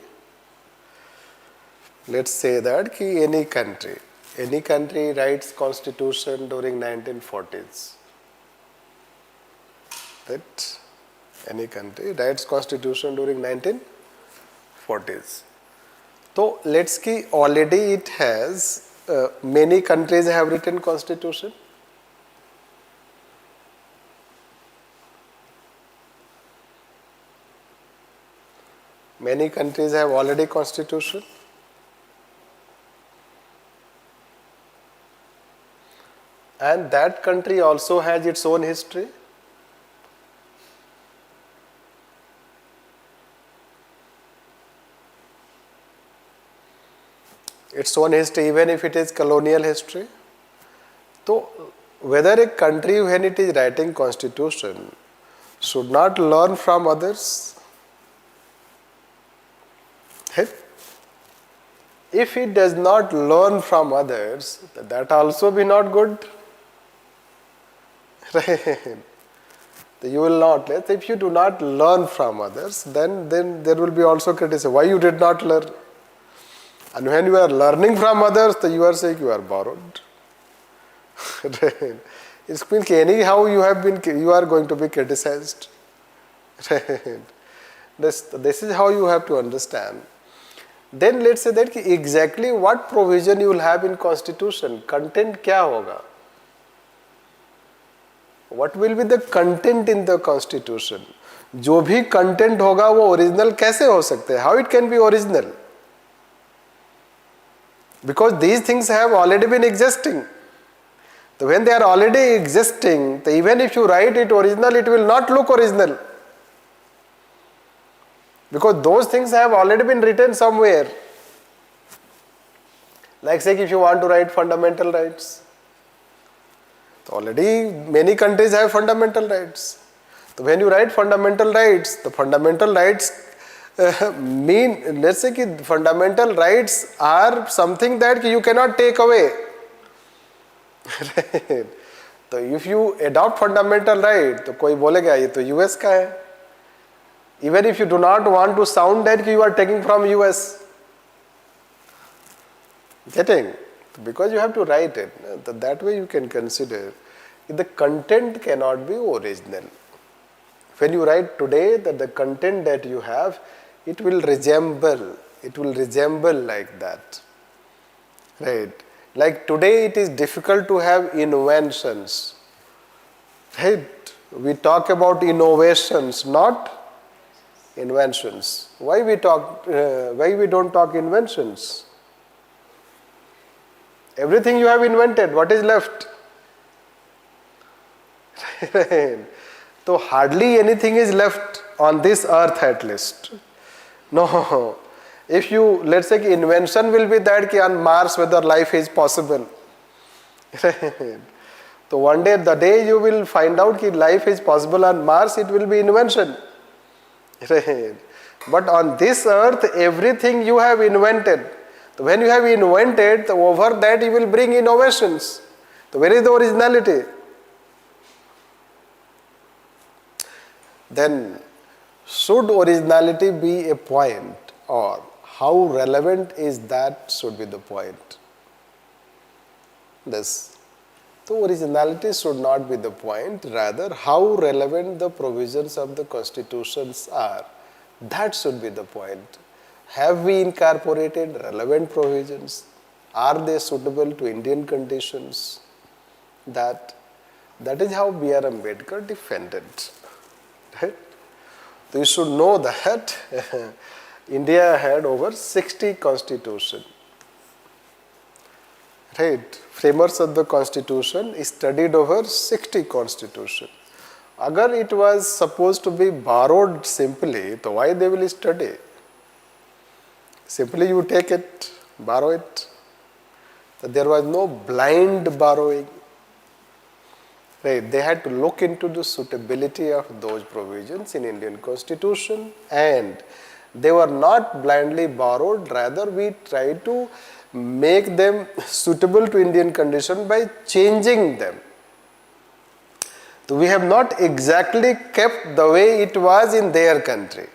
let's say that कि any country writes constitution during 1940s. That any country writes constitution during 1940s. So let's कि already it has many countries have written constitution. Many countries have already constitution. And that country also has its own history. Its own history, even if it is colonial history. So, whether a country when it is writing constitution should not learn from others. If it does not learn from others, that also be not good. Right? You will not. If you do not learn from others, then there will be also criticism. Why you did not learn? And when you are learning from others, you are saying you are borrowed. Right? It means anyhow you are going to be criticized. Right? This is how you have to understand. Then let's say that exactly what provision you will have in constitution, content क्या होगा? What will be the content in the constitution? जो भी content होगा वो original कैसे हो सकते हैं? How it can be original? Because these things have already been existing. So when they are already existing, so even if you write it original, it will not look original. Because those things have already been written somewhere. Like say if you want to write fundamental rights. So already many countries have fundamental rights. So when you write fundamental rights, the fundamental rights mean, let's say that fundamental rights are something that you cannot take away. Right? So if you adopt fundamental right, तो कोई बोलेगा ये तो US का है. Even if you do not want to sound that you are taking from US. Getting? Because you have to write it. That way you can consider. The content cannot be original. When you write today, that the content that you have, it will resemble like that. Right? Like today it is difficult to have inventions. Right? We talk about innovations, not inventions. Why we don't talk inventions? Everything you have invented, what is left? So hardly anything is left on this earth at least. No. If you, let's say invention will be that on Mars whether life is possible. So one day, the day you will find out that life is possible on Mars, it will be invention. But on this earth, everything you have invented. So when you have invented, over that you will bring innovations. So where is the originality? Then should originality be a point, or how relevant is that should be the point. This. So originality should not be the point, rather how relevant the provisions of the constitutions are. That should be the point. Have we incorporated relevant provisions? Are they suitable to Indian conditions? That is how B.R. Ambedkar defended. Right? So you should know that India had over 60 constitutions. Right? Framers of the constitution studied over 60 constitutions. Agar it was supposed to be borrowed simply, so why they will study? Simply you take it, borrow it. So there was no blind borrowing. Right? They had to look into the suitability of those provisions in Indian constitution, and they were not blindly borrowed, rather we tried to make them suitable to Indian condition by changing them. So we have not exactly kept the way it was in their country.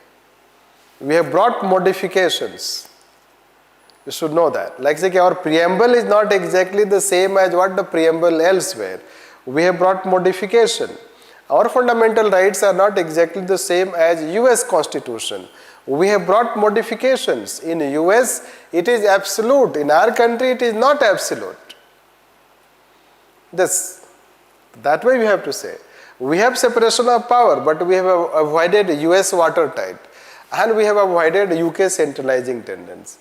We have brought modifications. You should know that. Like say our preamble is not exactly the same as what the preamble elsewhere. We have brought modification. Our fundamental rights are not exactly the same as US Constitution. We have brought modifications. In US, it is absolute. In our country, it is not absolute. That way we have to say. We have separation of power, but we have avoided US watertight, and we have avoided UK centralizing tendency.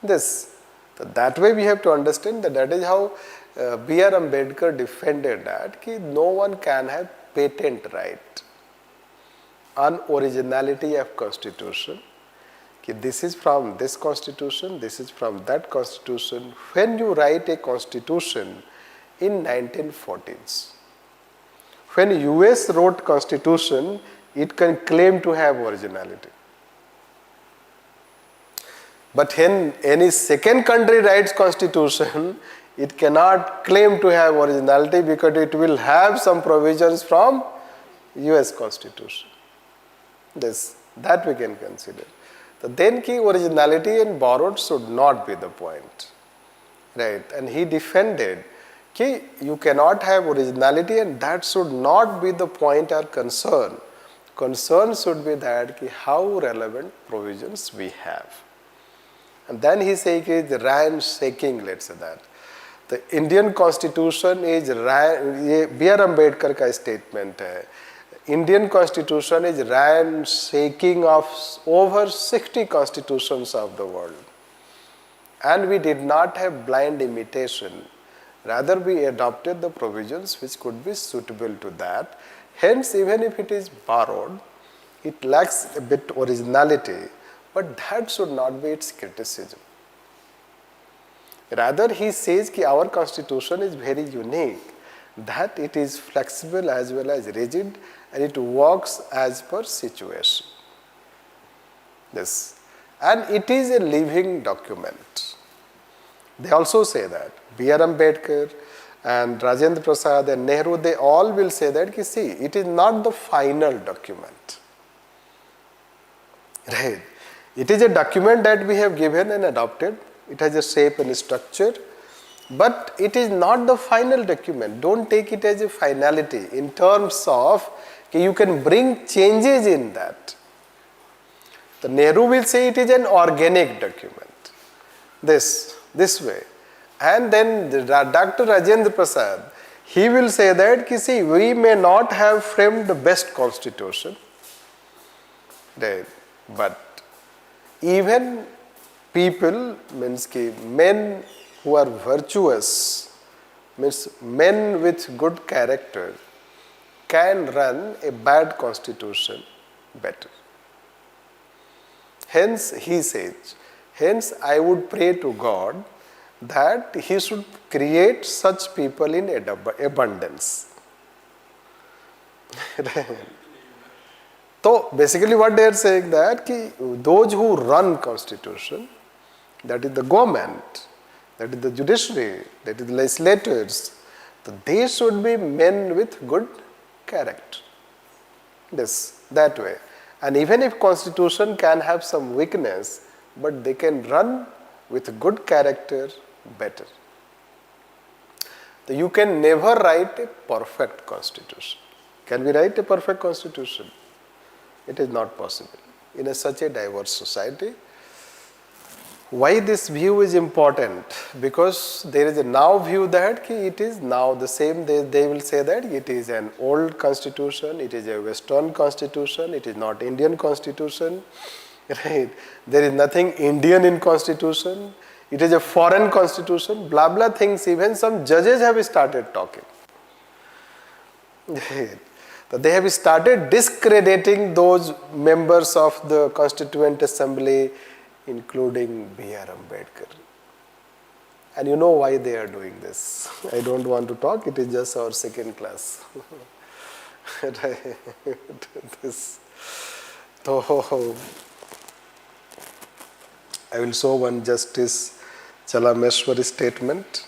That way we have to understand that is how B.R. Ambedkar defended that no one can have patent right on originality of constitution. This is from this constitution, this is from that constitution. When you write a constitution in 1940s, when US wrote constitution, it can claim to have originality. But when any second country writes constitution, it cannot claim to have originality because it will have some provisions from US constitution. That we can consider. So then key originality and borrowed should not be the point. Right? And he defended that you cannot have originality, and that should not be the point or concern. Concern should be that how relevant provisions we have. And then he says it is ransaking, let's say that. The Indian constitution is, B.R. Ambedkar ka statement hai, Indian constitution is ransaking of over 60 constitutions of the world. And we did not have blind imitation. Rather, we adopted the provisions which could be suitable to that. Hence, even if it is borrowed, it lacks a bit originality, but that should not be its criticism. Rather, he says that our constitution is very unique, that it is flexible as well as rigid, and it works as per situation. And it is a living document. They also say that. B.R. Ambedkar and Rajinder Prasad and Nehru, they all will say that, see, it is not the final document. Right? It is a document that we have given and adopted. It has a shape and a structure, but it is not the final document. Don't take it as a finality in terms of you can bring changes in that. The Nehru will say it is an organic document. This way. And then Dr. Rajinder Prasad, he will say that, see, we may not have framed the best constitution, right? But even people, means men who are virtuous, means men with good character, can run a bad constitution better. Hence, he says, hence I would pray to God that he should create such people in abundance. So basically what they are saying that those who run constitution, that is the government, that is the judiciary, that is the legislators, so they should be men with good character. That way. And even if constitution can have some weakness, but they can run with good character better. So you can never write a perfect constitution. Can we write a perfect constitution? It is not possible in such a diverse society. Why this view is important? Because there is a now view that it is now the same. They will say that it is an old constitution, it is a Western constitution, it is not Indian constitution. Right? There is nothing Indian in constitution. It is a foreign constitution. Blah blah things. Even some judges have started talking. Right? So they have started discrediting those members of the Constituent Assembly, including B.R. Ambedkar. And you know why they are doing this. I don't want to talk, it is just our second class. This. So, I will show one Justice Chalameshwari statement.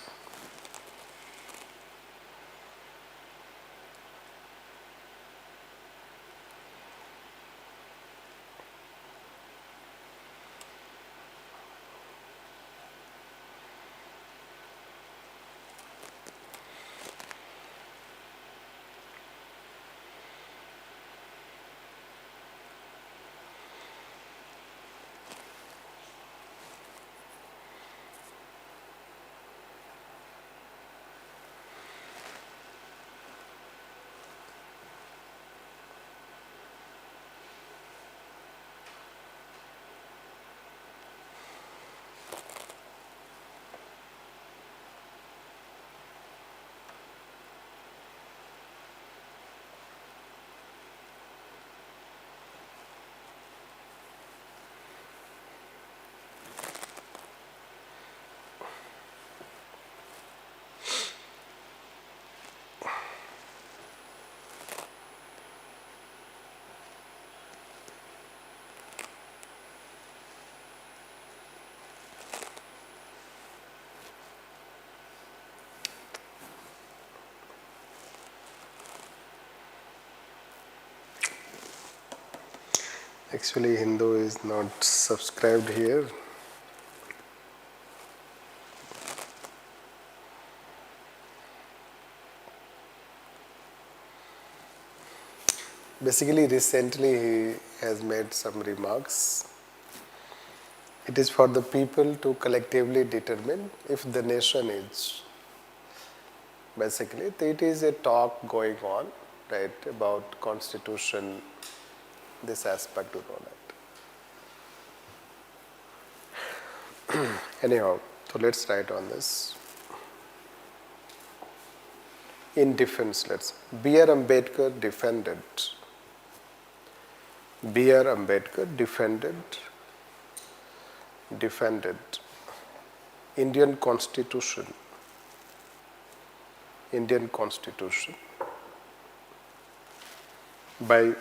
Actually, Hindu is not subscribed here. Basically, recently he has made some remarks. It is for the people to collectively determine if the nation is. Basically, it is a talk going on, right, about constitution, this aspect to know that. Anyhow, so let's write on this. In defense, B.R. Ambedkar defended. B.R. Ambedkar defended Indian Constitution by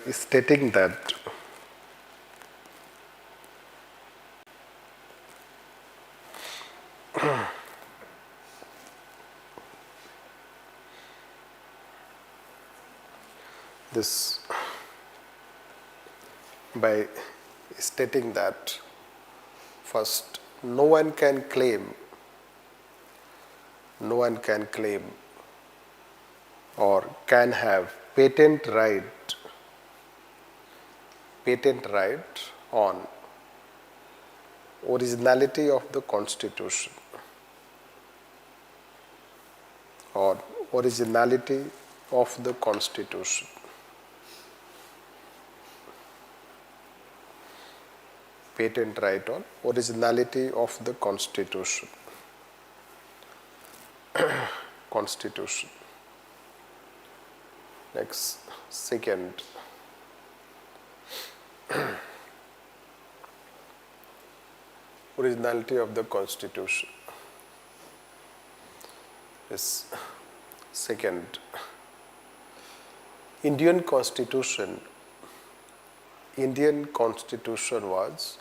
stating that first, no one can claim or can have patent right on originality of the Constitution or originality of the Constitution. Patent right on originality of the Constitution. Constitution. Next, second. Originality of the Constitution. Yes. Second, Indian Constitution was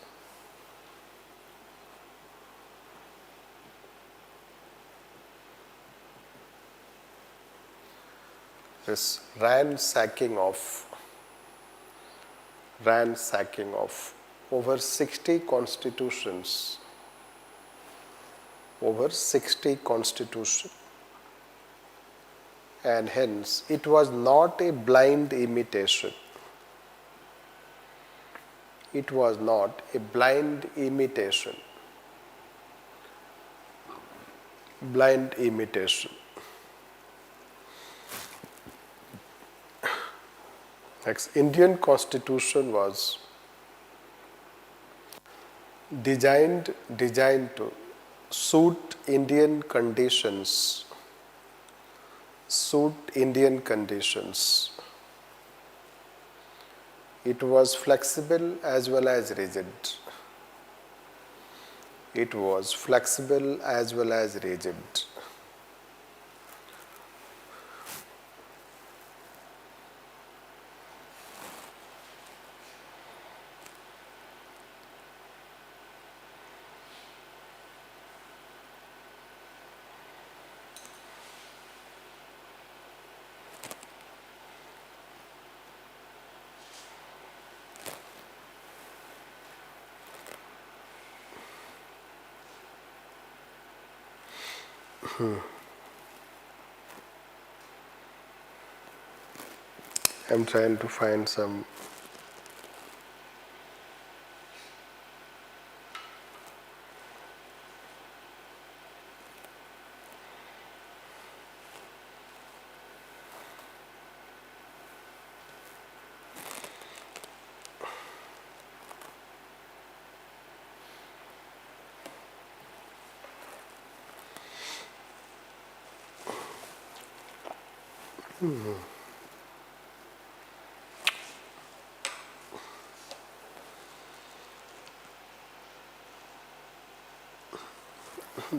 this ransacking of ransacking of over 60 constitutions, over 60 constitutions, and hence it was not a blind imitation. It was not a blind imitation. Blind imitation. Next, Indian Constitution was designed to suit Indian conditions. Suit Indian conditions. It was flexible as well as rigid. It was flexible as well as rigid. I'm trying to find some.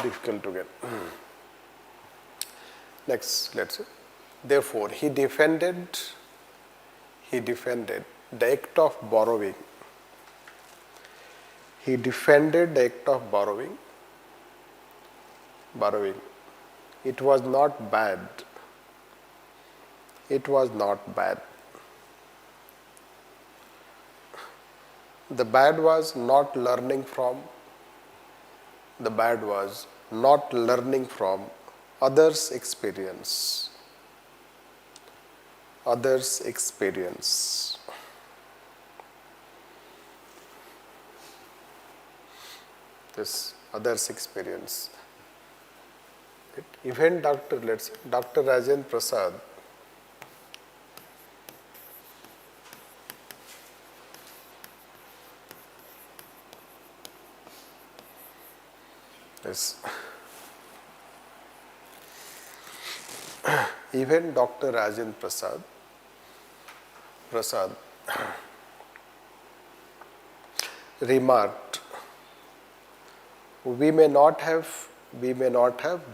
Difficult to get. Next, let's see. Therefore, he defended the act of borrowing. He defended the act of borrowing. It was not bad. It was not bad. The bad was not learning from. The bad was not learning from others' experience. Others' experience. This others' experience. Even Dr. Rajinder Prasad, yes. Even Dr. Rajinder Prasad remarked, we may not have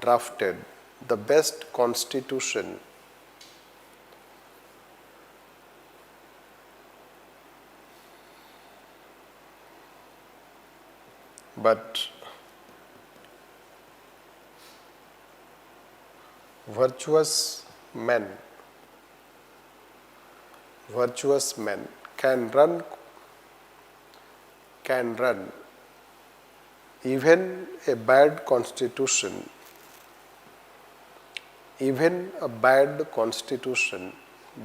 drafted the best constitution, but virtuous men can run even a bad constitution,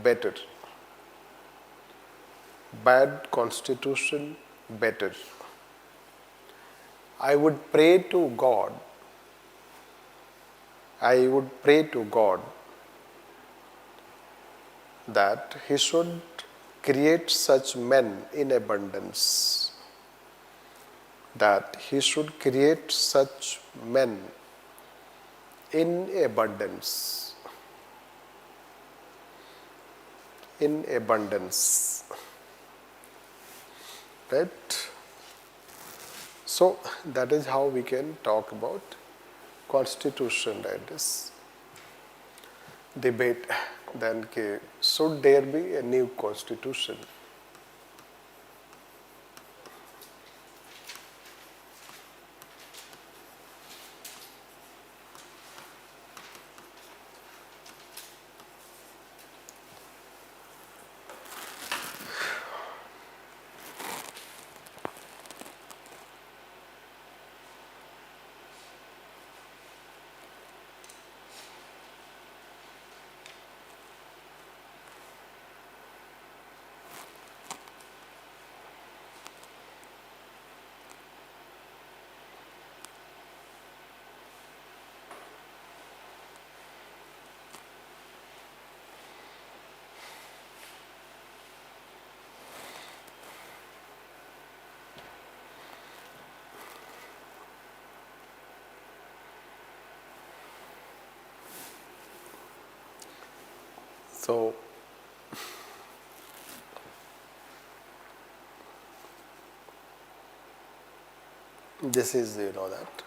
better. Bad constitution better. I would pray to God that He should create such men in abundance. That He should create such men in abundance. In abundance. Right? So that is how we can talk about constitution like this. Debate then, should there be a new constitution? So, this is, you know, that.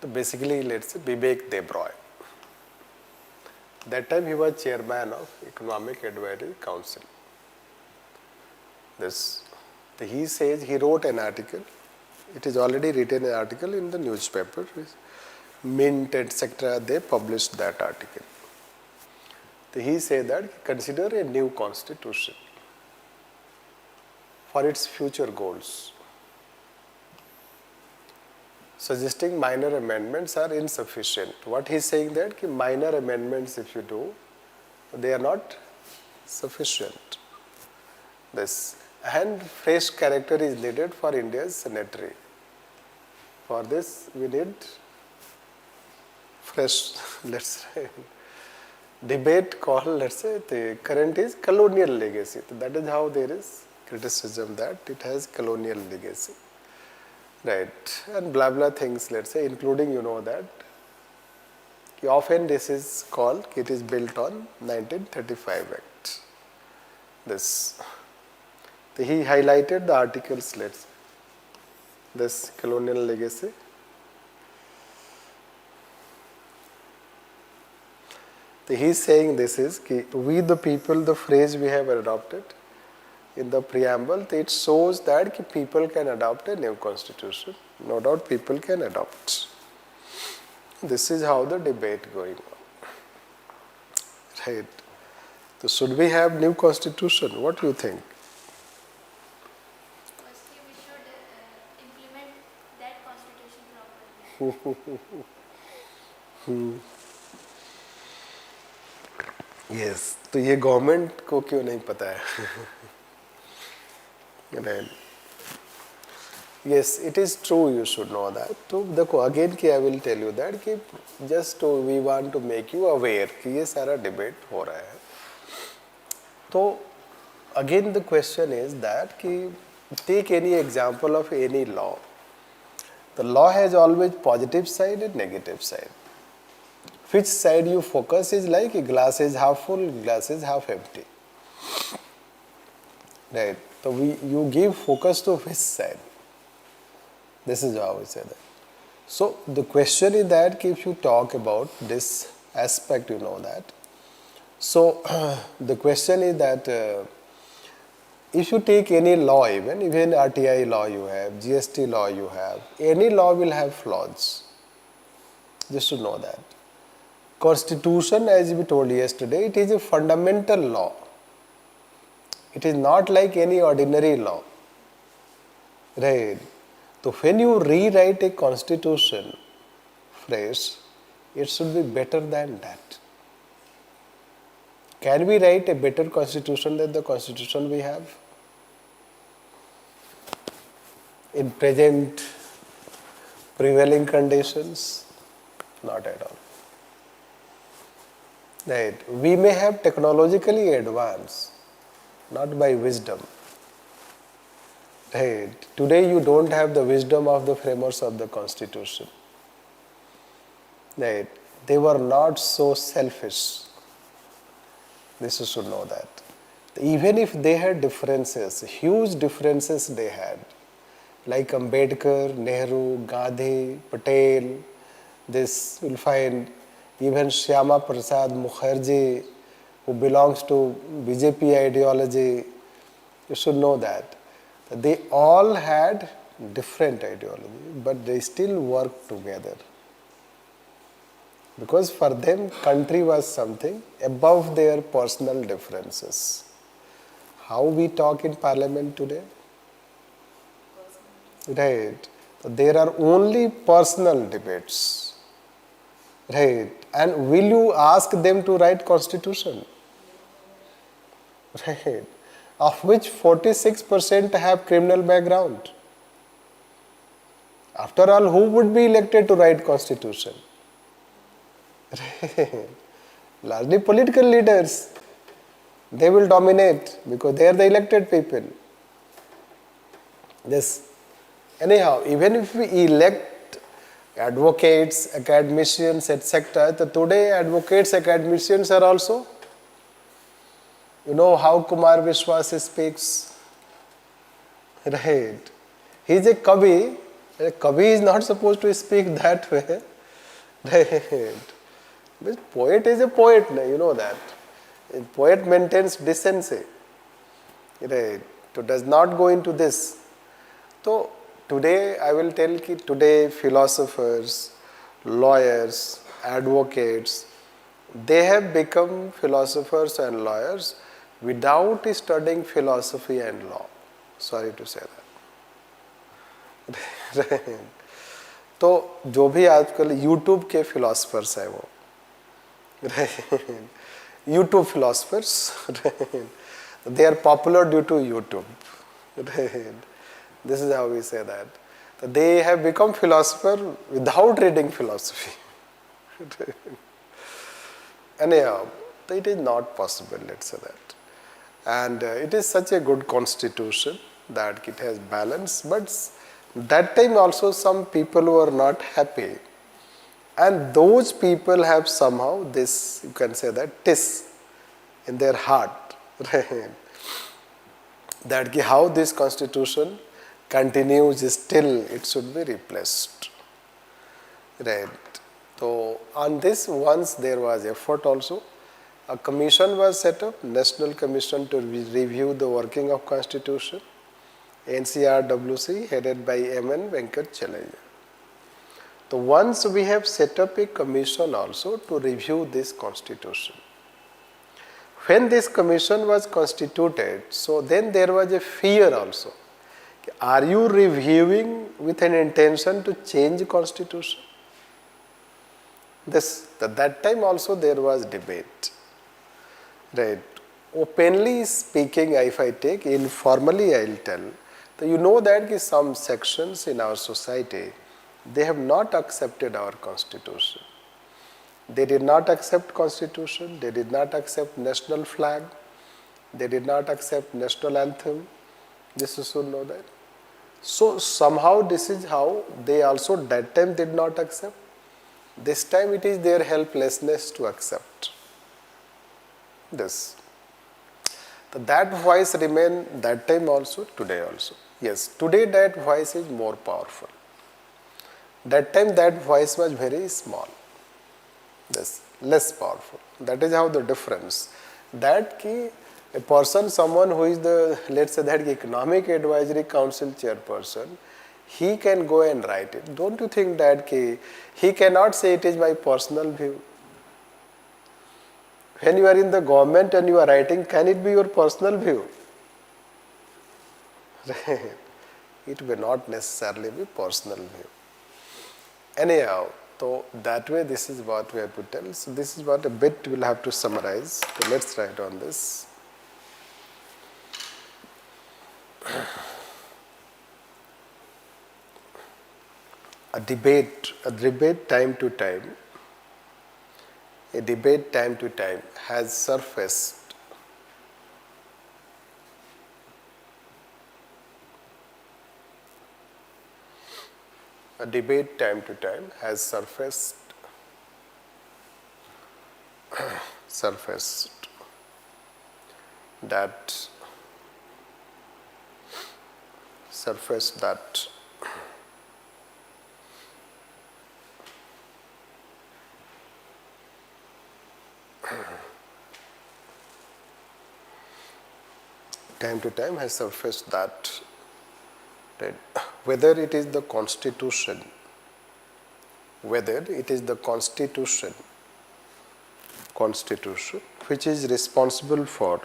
So basically, let's say Vivek Debroy. That time he was chairman of Economic Advisory Council. This, he says he wrote an article. It is already written an article in the newspaper. Mint, etc. They published that article. He said that consider a new constitution for its future goals, suggesting minor amendments are insufficient. What he is saying that ki minor amendments if you do, they are not sufficient. This and fresh character is needed for India's sanitary. For this we need fresh, let's say, debate called, let's say, the current is colonial legacy. So that is how there is criticism that it has colonial legacy. Right, and blah blah things, let's say, including, you know, that often this is called, it is built on 1935 Act. This, he highlighted the articles, let's say, this colonial legacy. He is saying this is, we the people, the phrase we have adopted in the preamble, it shows that people can adopt a new constitution. No doubt people can adopt. This is how the debate going on. Right. So should we have new constitution? What do you think? Firstly, we should implement that constitution properly. Yes. तो ये government को क्यों नहीं पता है? Yes, it is true, you should know that. तो देखो again कि I will tell you that कि just we want to make you aware कि ये सारा debate हो रहा है. तो again the question is that कि take any example of any law. The law has always positive side and negative side. Which side you focus is like a glass is half full, glass is half empty. Right. So you give focus to which side. This is how we say that. So the question is that if you talk about this aspect, you know that. So the question is that if you take any law, even RTI law you have, GST law you have, any law will have flaws. You should know that. Constitution, as we told yesterday, it is a fundamental law. It is not like any ordinary law. Right. So when you rewrite a constitution fresh, it should be better than that. Can we write a better constitution than the constitution we have? In present prevailing conditions? Not at all. Right. We may have technologically advanced, not by wisdom. Right. Today you don't have the wisdom of the framers of the constitution. Right. They were not so selfish. This you should know that. Even if they had differences, huge differences they had, like Ambedkar, Nehru, Gandhi, Patel, this will find even Shyama Prasad Mukherjee, who belongs to BJP ideology, you should know that. They all had different ideology, but they still worked together. Because for them, country was something above their personal differences. How we talk in parliament today? Right. So there are only personal debates. Right. And will you ask them to write constitution? Right. Of which 46% have criminal background. After all, who would be elected to write constitution? Right. Largely political leaders. They will dominate because they are the elected people. Yes. Anyhow, even if we elect advocates, academicians, etc. So today advocates, academicians are also, you know how Kumar Vishwas speaks, right? He is a Kavi. A Kavi is not supposed to speak that way, right? But poet is a poet, you know that. A poet maintains decency, right? So does not go into this. So today I will tell कि today philosophers, lawyers, advocates, they have become philosophers and lawyers without studying philosophy and law. Sorry to say that. तो जो भी आजकल YouTube के philosophers हैं वो, YouTube philosophers, they are popular due to YouTube. This is how we say that. They have become philosopher without reading philosophy. Anyhow, it is not possible, let's say that. And it is such a good constitution that it has balance, but that time also some people were not happy. And those people have somehow this, you can say that, tis in their heart, right? That how this constitution continues still, it should be replaced, right? So on this, once there was effort also, a commission was set up, National Commission to review the working of constitution, NCRWC, headed by M.N. Venkat Chalaya. So once we have set up a commission also to review this constitution. When this commission was constituted, so then there was a fear also. Are you reviewing with an intention to change constitution? That time also there was debate. Right. Openly speaking, if I take, informally I will tell, so you know that some sections in our society, they have not accepted our constitution. They did not accept constitution, they did not accept national flag, they did not accept national anthem. This you should know that. So somehow this is how they also that time did not accept. This time it is their helplessness to accept this. So that voice remain that time also, today also. Yes, today that voice is more powerful. That time that voice was very small. Yes, less powerful. That is how the difference. That ki a person, someone who is the, let's say that Economic Advisory Council chairperson, he can go and write it. Don't you think that he cannot say it is my personal view? When you are in the government and you are writing, can it be your personal view? It will not necessarily be personal view. Anyhow, so that way this is what we have to tell. So this is what a bit we will have to summarize. So let's write on this. A debate time to time has surfaced that time to time has surfaced that whether it is the constitution which is responsible for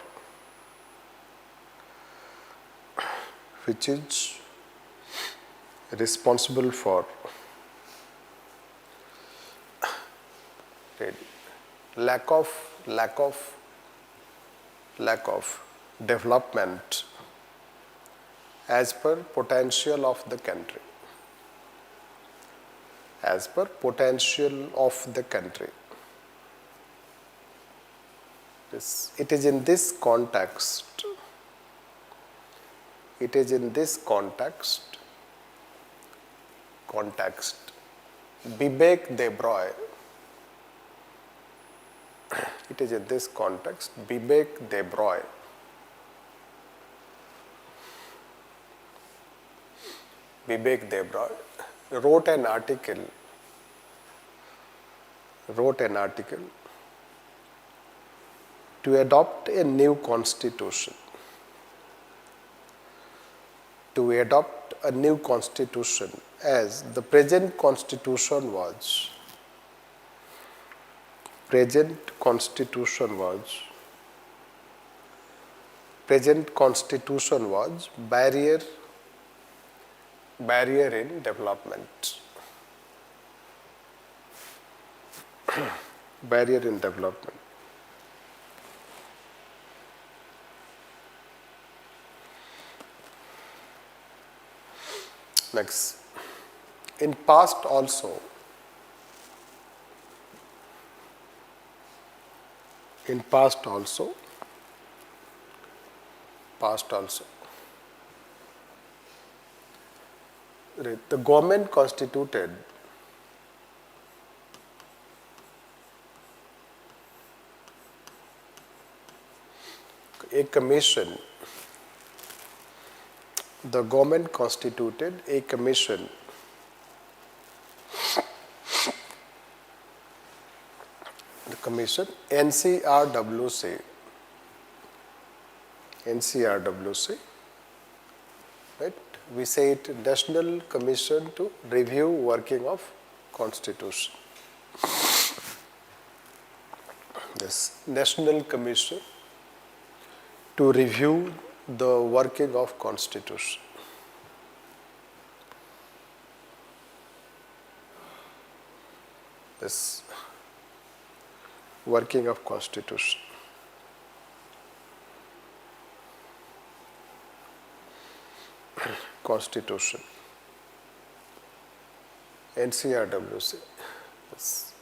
lack of development as per potential of the country. It is in this context Vivek Debroy. It is in this context, Vivek Debroy. Vivek Debroy wrote an article to adopt a new constitution. To adopt a new constitution, as the present constitution was barrier in development. Barrier in development. Next, in past also, the government constituted a commission. The government constituted a commission NCRWC, right? We say it National Commission to Review Working of Constitution. This National Commission to review the working of Constitution. This working of Constitution. Constitution. NCRWC. Yes.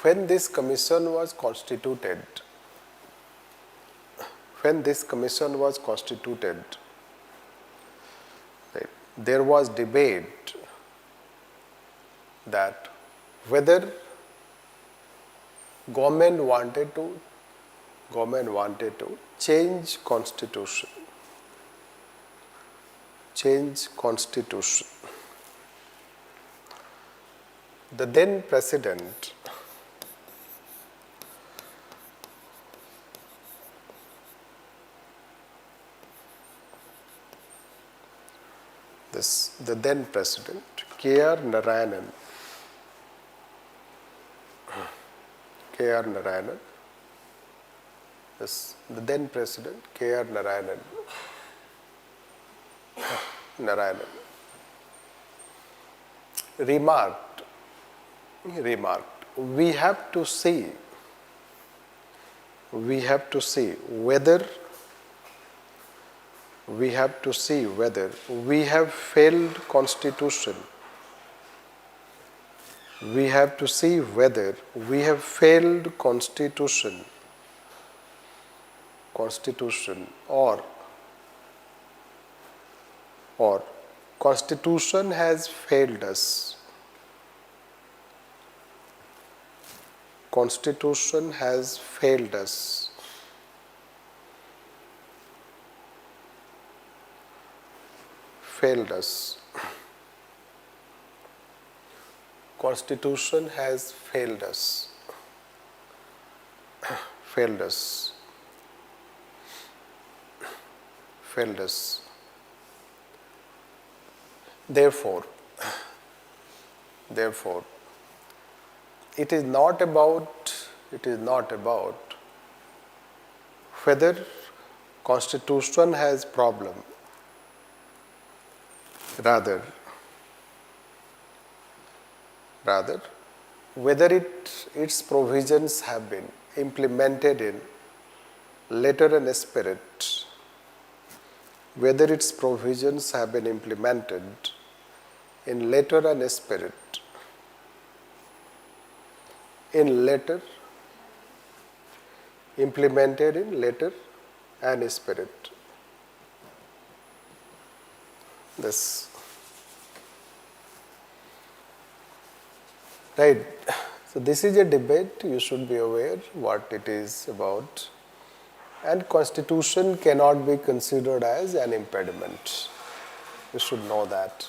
When this commission was constituted, right, there was debate that whether government wanted to change constitution. The then president K.R. Narayanan, the then president K.R. Narayanan remarked, we have to see whether we have failed constitution. We have to see whether we have failed constitution or constitution has failed us. Constitution has failed us. Constitution has failed us. Therefore, it is not about whether constitution has problem. Rather, whether its provisions have been implemented in letter and spirit. Whether its provisions have been implemented in letter and spirit. In letter implemented in letter and spirit. This. Right. So this is a debate, you should be aware what it is about. And constitution cannot be considered as an impediment. You should know that.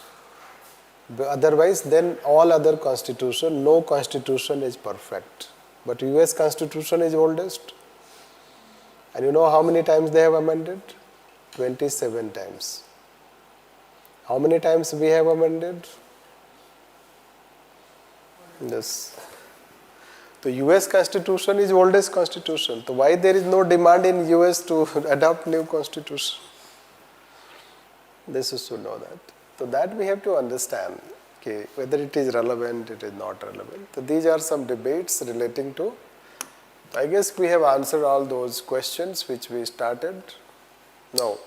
Otherwise, then all other constitution, no constitution is perfect. But US constitution is oldest. And you know how many times they have amended? 27 times. How many times we have amended? Yes. The US constitution is oldest constitution. So why there is no demand in US to adopt new constitution? This is to know that. So that we have to understand, okay, whether it is relevant, it is not relevant. So these are some debates relating to, I guess we have answered all those questions which we started. Now,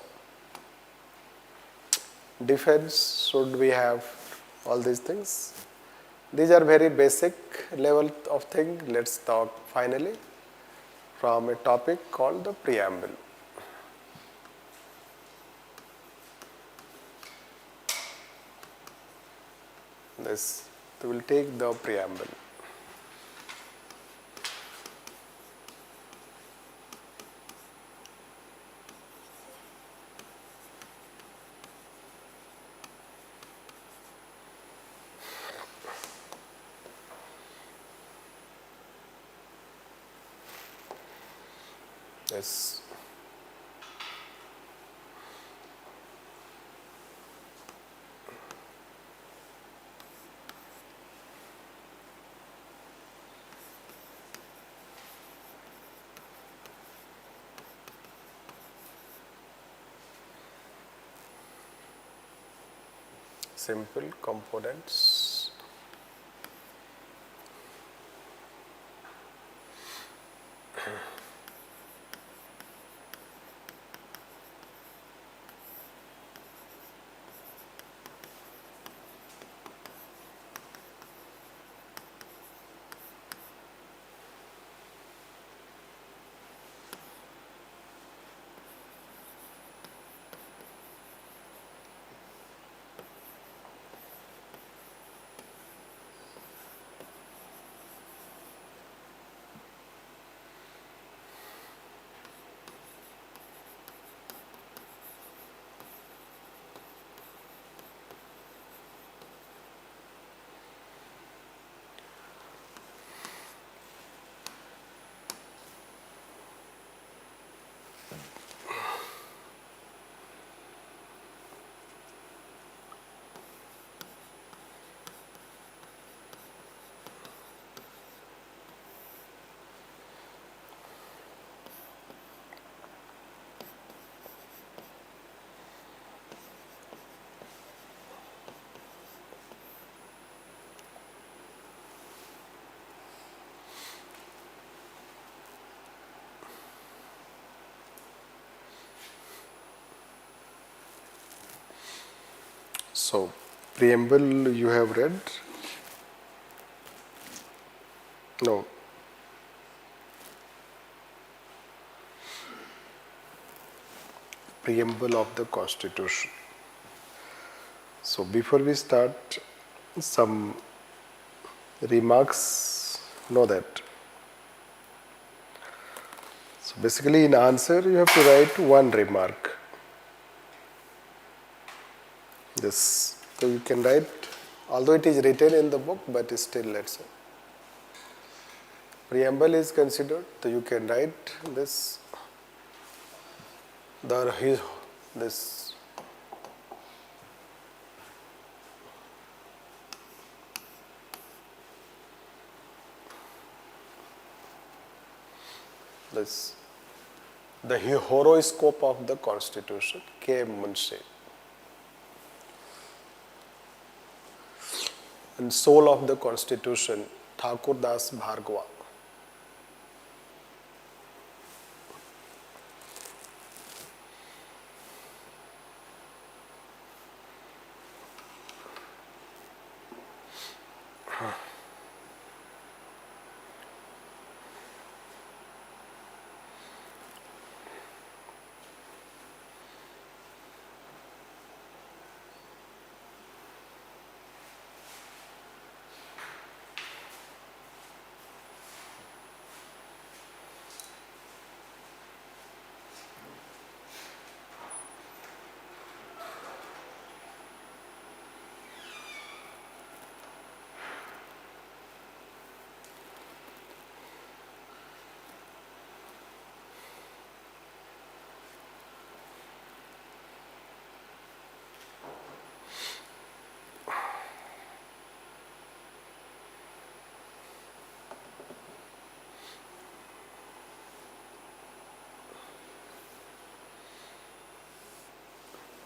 defense, should we have all these things? These are very basic level of thing. Let's talk finally from a topic called the preamble. This, we will take the preamble. Yes. Simple components. So, preamble you have read? No. Preamble of the Constitution. So, before we start, some remarks, know that. So, basically in answer you have to write one remark. This, so you can write, although it is written in the book, but still let's say. Preamble is considered, so you can write this, this the horoscope of the Constitution, K. Munshi. And soul of the Constitution, Thakur Das Bhargava.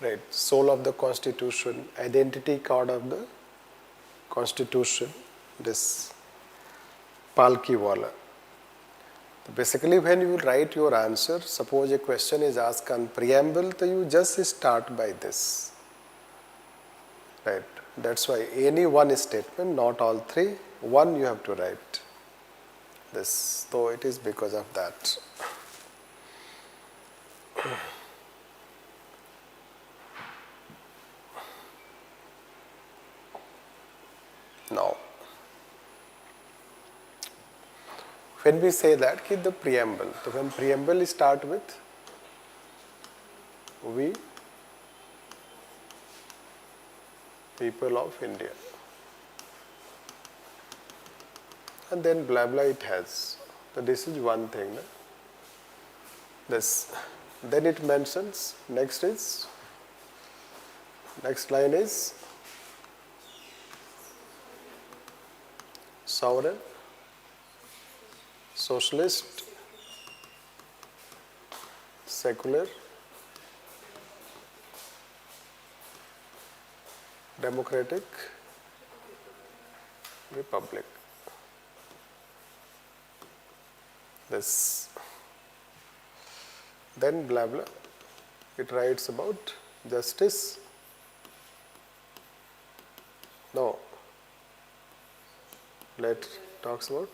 right? Soul of the Constitution, identity card of the Constitution, this Palki wala. Basically, when you write your answer, suppose a question is asked on preamble, so you just start by this, right? That's why any one statement, not all three, one you have to write this. So it is because of that. Now, when we say that, the preamble, so when preamble start with, we people of India, and then blah blah it has. So this is one thing. No? This, then it mentions, next line is sovereign, socialist, secular, democratic, republic. This. Then blah blah. It writes about justice. No. Let talks about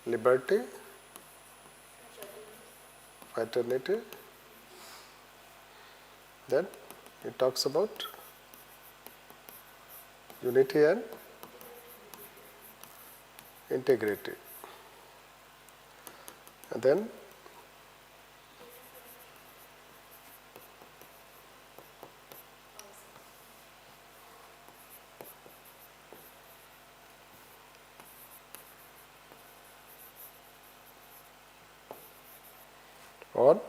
liberty, fraternity. Then it talks about unity and integrity. And then on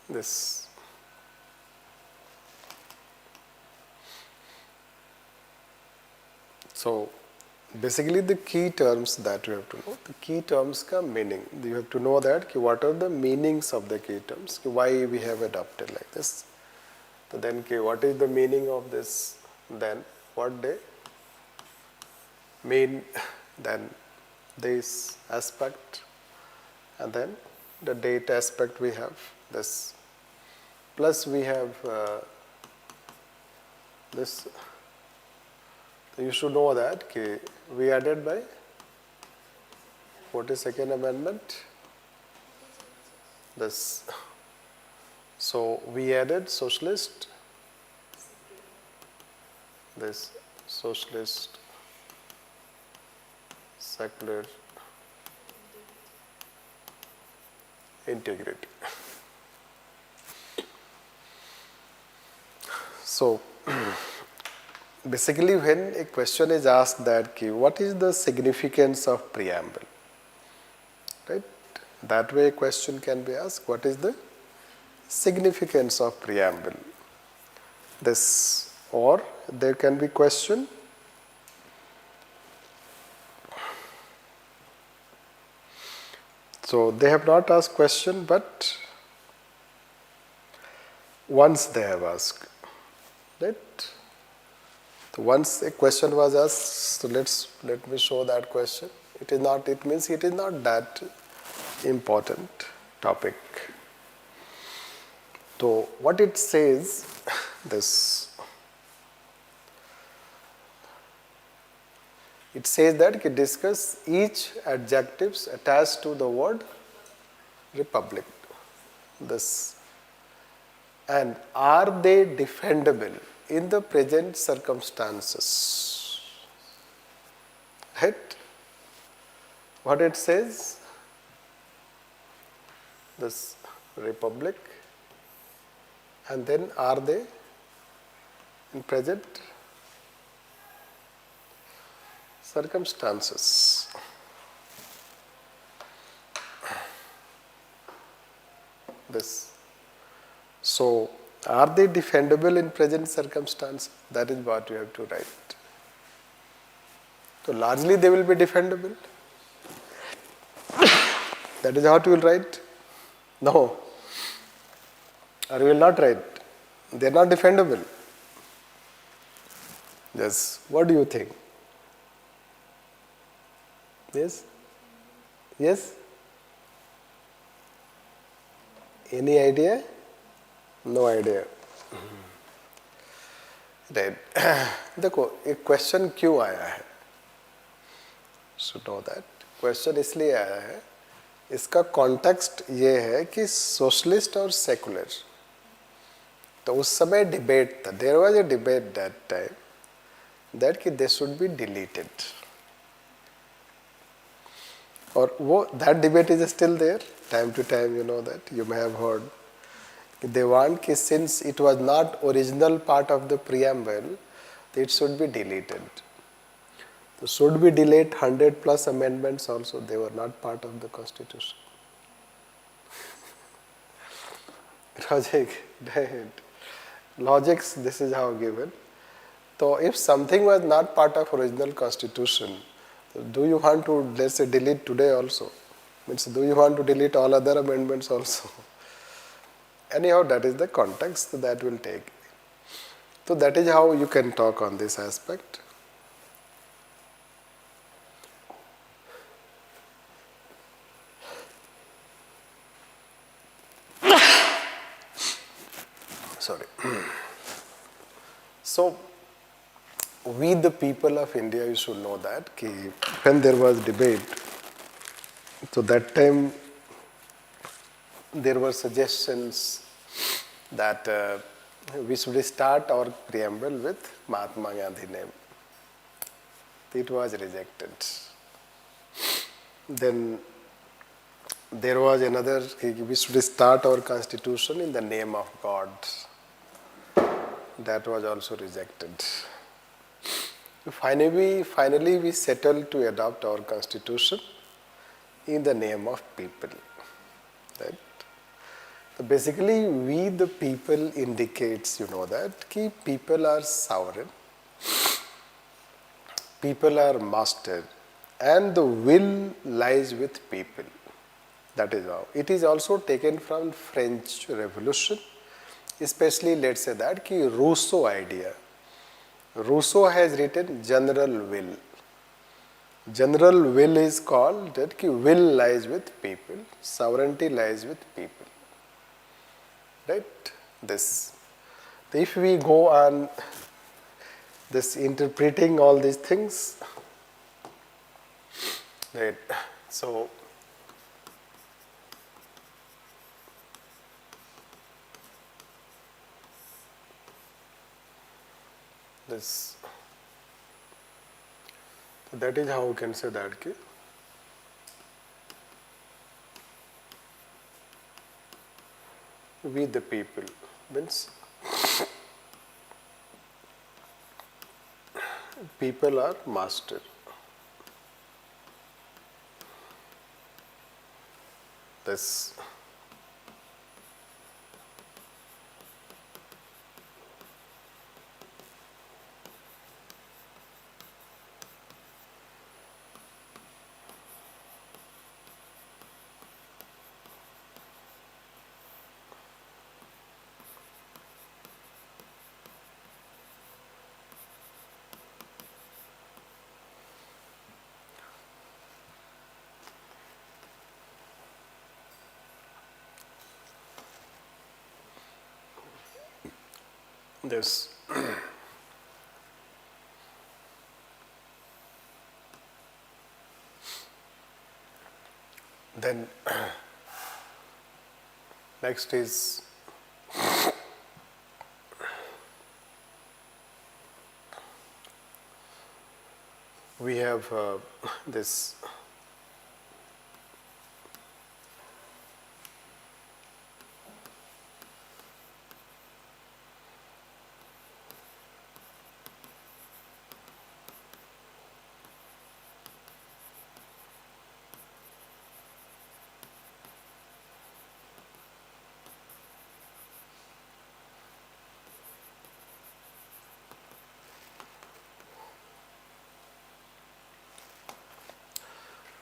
this. So basically the key terms that you have to know, the key terms ka meaning. You have to know that what are the meanings of the key terms, why we have adopted like this. So then what is the meaning of this, then what they mean, then this aspect, and then the date aspect we have this. Plus we have this. You should know that we added by 42nd Amendment this. So we added socialist, this socialist, secular, integrity. So basically when a question is asked that what is the significance of preamble, right? That way a question can be asked, what is the significance of preamble? This, or there can be question, so they have not asked question, but once they have asked, right? So once a question was asked, so let me show that question. It is not, it means it is not that important topic. So what it says, this, it says that discuss each adjectives attached to the word republic. This, and are they defendable in the present circumstances? Right? What it says? This republic, and then are they in present circumstances? This. So, are they defendable in present circumstance? That is what you have to write. So, largely they will be defendable. That is what you will write? No. Or you will not write. They are not defendable. Yes. What do you think? Yes? Yes? Any idea? No idea. Right देखो एक question क्यों आया है should know that question इसलिए आया है इसका context ये है कि सोशलिस्ट और सेकुलर तो उस समय डिबेट था there was a debate that time that कि दे शुड बी डिलीटेड और वो that debate is still there time to time you know that you may have heard they want कि since it was not original part of the preamble, it should be deleted. So should we delete 100 plus amendments also? They were not part of the constitution. Logics, this is how given. So if something was not part of original constitution, do you want to, let's say, delete today also? Means do you want to delete all other amendments also? Anyhow, that is the context that will take. So that is how you can talk on this aspect. Sorry. So, we the people of India, you should know that when there was debate, so that time there were suggestions that we should start our preamble with Mahatma Gandhi name. It was rejected. Then there was another, we should start our constitution in the name of God. That was also rejected. Finally we settled to adopt our constitution in the name of people. Right? So basically, we the people indicates, you know that, कि people are sovereign, people are master, and the will lies with people. That is how. It is also taken from French Revolution, especially let's say that कि Rousseau idea. Rousseau has written general will. General will is called that कि will lies with people, sovereignty lies with people. Right? This. If we go on this interpreting all these things, right? So, this. That is how we can say that. Okay? We the people means people are master. This. This. Then next is we have this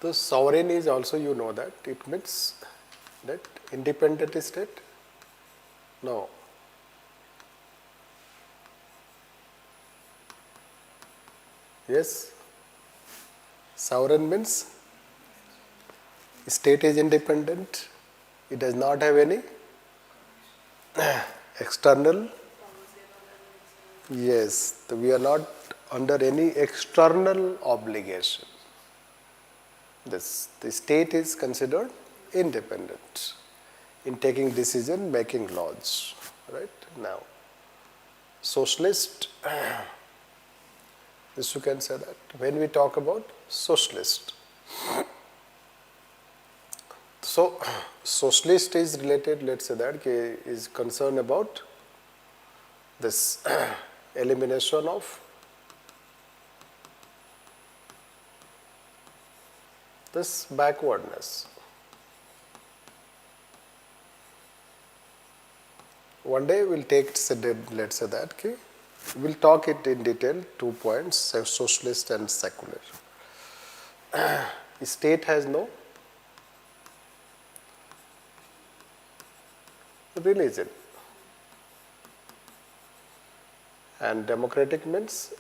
The sovereign is also, you know that, it means that independent state? No. Yes? Sovereign means state is independent, it does not have any external. Yes, we are not under any external obligation. The state is considered independent in taking decision, making laws. Right? Now, socialist, this you can say that. When we talk about socialist, so socialist is related, let's say that, is concerned about this elimination of this backwardness. One day we'll take, let's say that, okay? We'll talk it in detail, 2 points, socialist and secular. State has no religion. And democratic means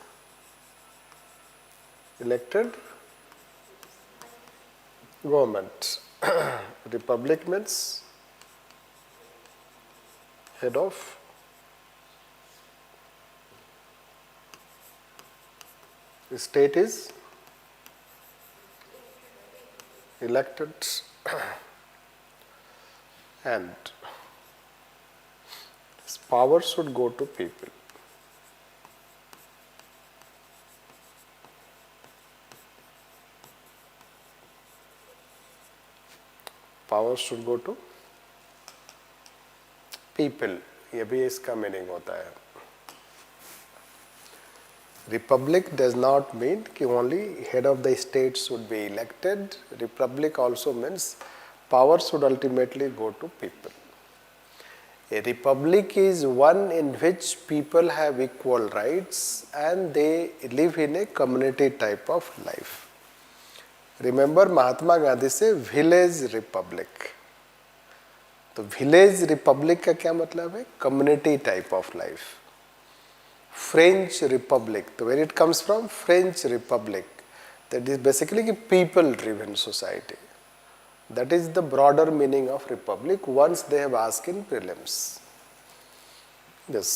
elected government. Republic means head of state is elected and power should go to people. Power should go to people. ये भी इसका meaning होता है. Republic does not mean कि only head of the state should be elected. Republic also means power should ultimately go to people. A republic is one in which people have equal rights and they live in a community type of life. Remember Mahatma Gandhi से village republic. तो village republic का क्या मतलब है? Community type of life. French republic, तो where it comes from French republic, that is basically people driven society. That is the broader meaning of republic once they have asked in prelims. Yes.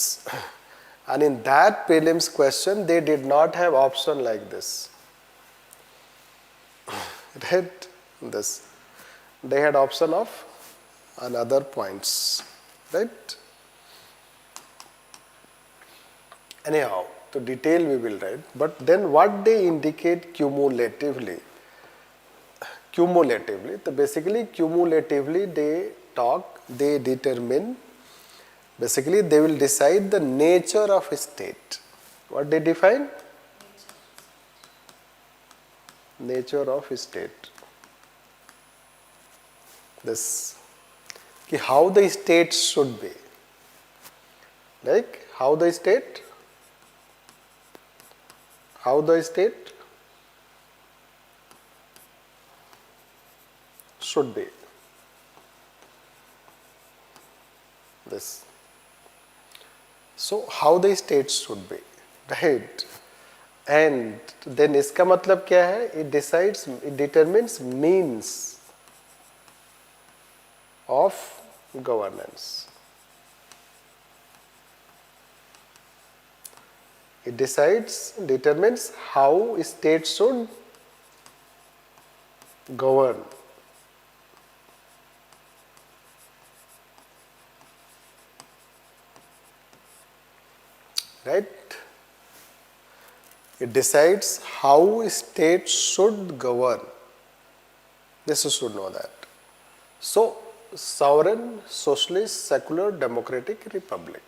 And in that prelims question, they did not have option like this. Right? This. They had option of another points. Right? Anyhow, to detail we will write. But then what they indicate cumulatively. So basically cumulatively they determine, basically they will decide the nature of a state. What they define? Nature of a state. This, how the state should be. Like how the state should be. This. So how the state should be, right? And then इसका मतलब क्या है? It determines means of governance. It determines how state should govern. Right? It decides how state should govern. This you should know that. So, sovereign, socialist, secular, democratic republic.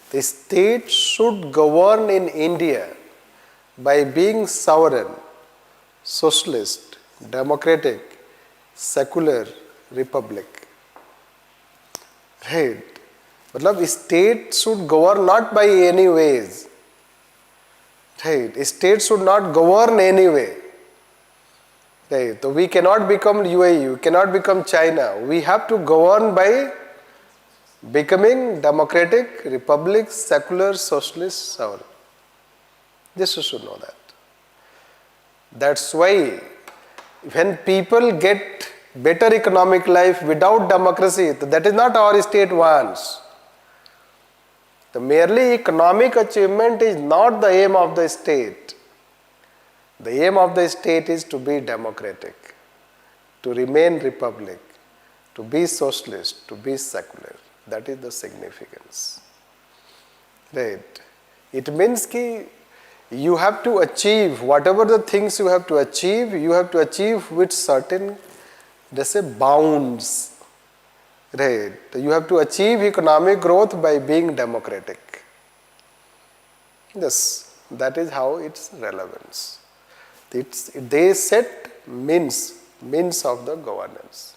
The state should govern in India by being sovereign, socialist, democratic, secular, republic. Right? मतलब state should govern not by any ways. Right? State should not govern any way. Right. So we cannot become UAE, we cannot become China. We have to govern by becoming democratic, republic, secular, socialist, sovereign. This you should know that. That's why when people get better economic life without democracy, that is not our state wants. The merely economic achievement is not the aim of the state. The aim of the state is to be democratic, to remain republic, to be socialist, to be secular. That is the significance. Right. It means ki you have to achieve whatever the things you have to achieve with certain, let's say, bounds. Right. You have to achieve economic growth by being democratic. Yes, that is how its relevance. They set means of the governance.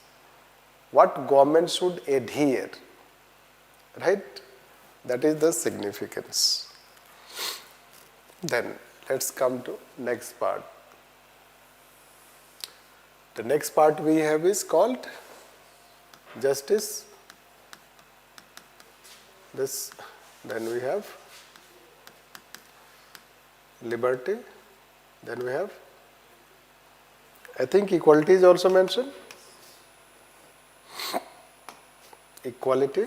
What government should adhere. Right? That is the significance. Then let's come to next part. The next part we have is called justice. This, then we have liberty, then we have, I think equality is also mentioned. Equality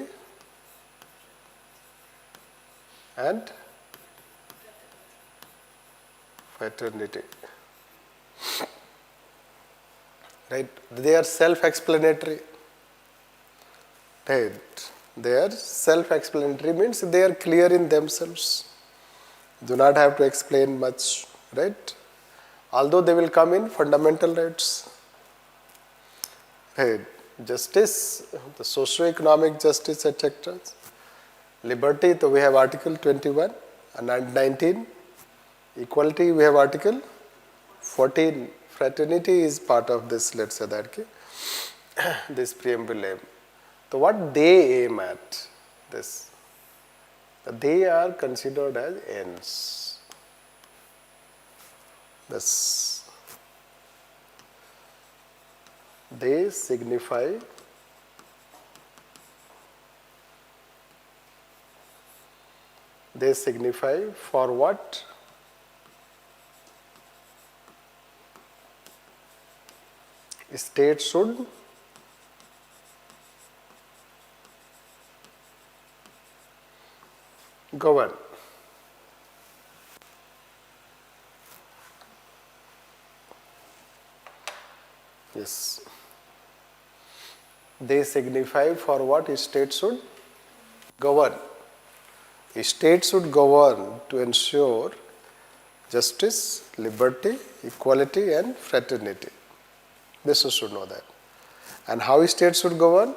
and fraternity. Right? They are self-explanatory. Right? They are self-explanatory means they are clear in themselves. Do not have to explain much. Right? Although they will come in fundamental rights. Right? Justice, the socio-economic justice, etc. Liberty, so we have Article 21 and 19. Equality, we have Article 14. Fraternity is part of this, let's say that, this preamble aim. So what they aim at, this, they are considered as ends. This, they signify for what state should govern. Yes. They signify for what a state should govern. A state should govern to ensure justice, liberty, equality and fraternity. This you should know that. And how a state should govern?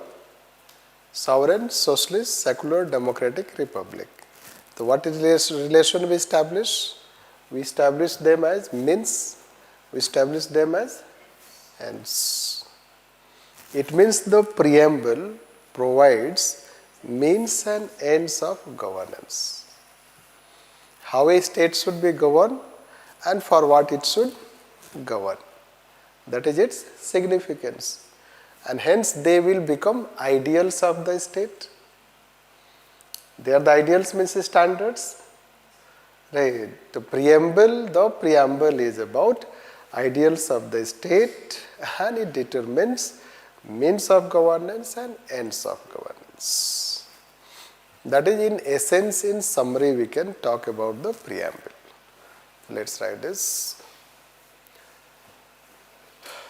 Sovereign, socialist, secular, democratic, republic. So what is relation we establish? We establish them as means, we establish them as ends. It means the preamble provides means and ends of governance. How a state should be governed and for what it should govern. That is its significance. And hence they will become ideals of the state. They are the ideals means standards. Right. The preamble is about ideals of the state and it determines means of governance and ends of governance. That is in essence, in summary, we can talk about the preamble. Let's write this.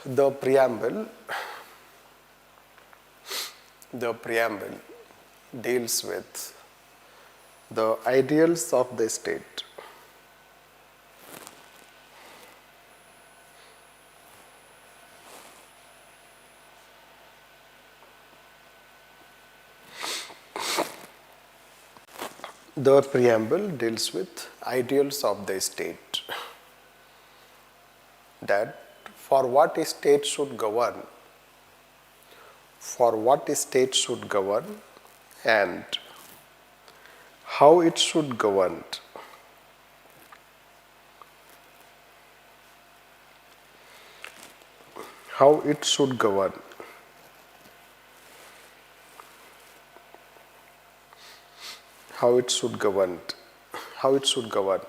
The preamble deals with the ideals of the state. The preamble deals with ideals of the state, that for what a state should govern, and how it should govern. how it should govern. How it should govern. How it should govern.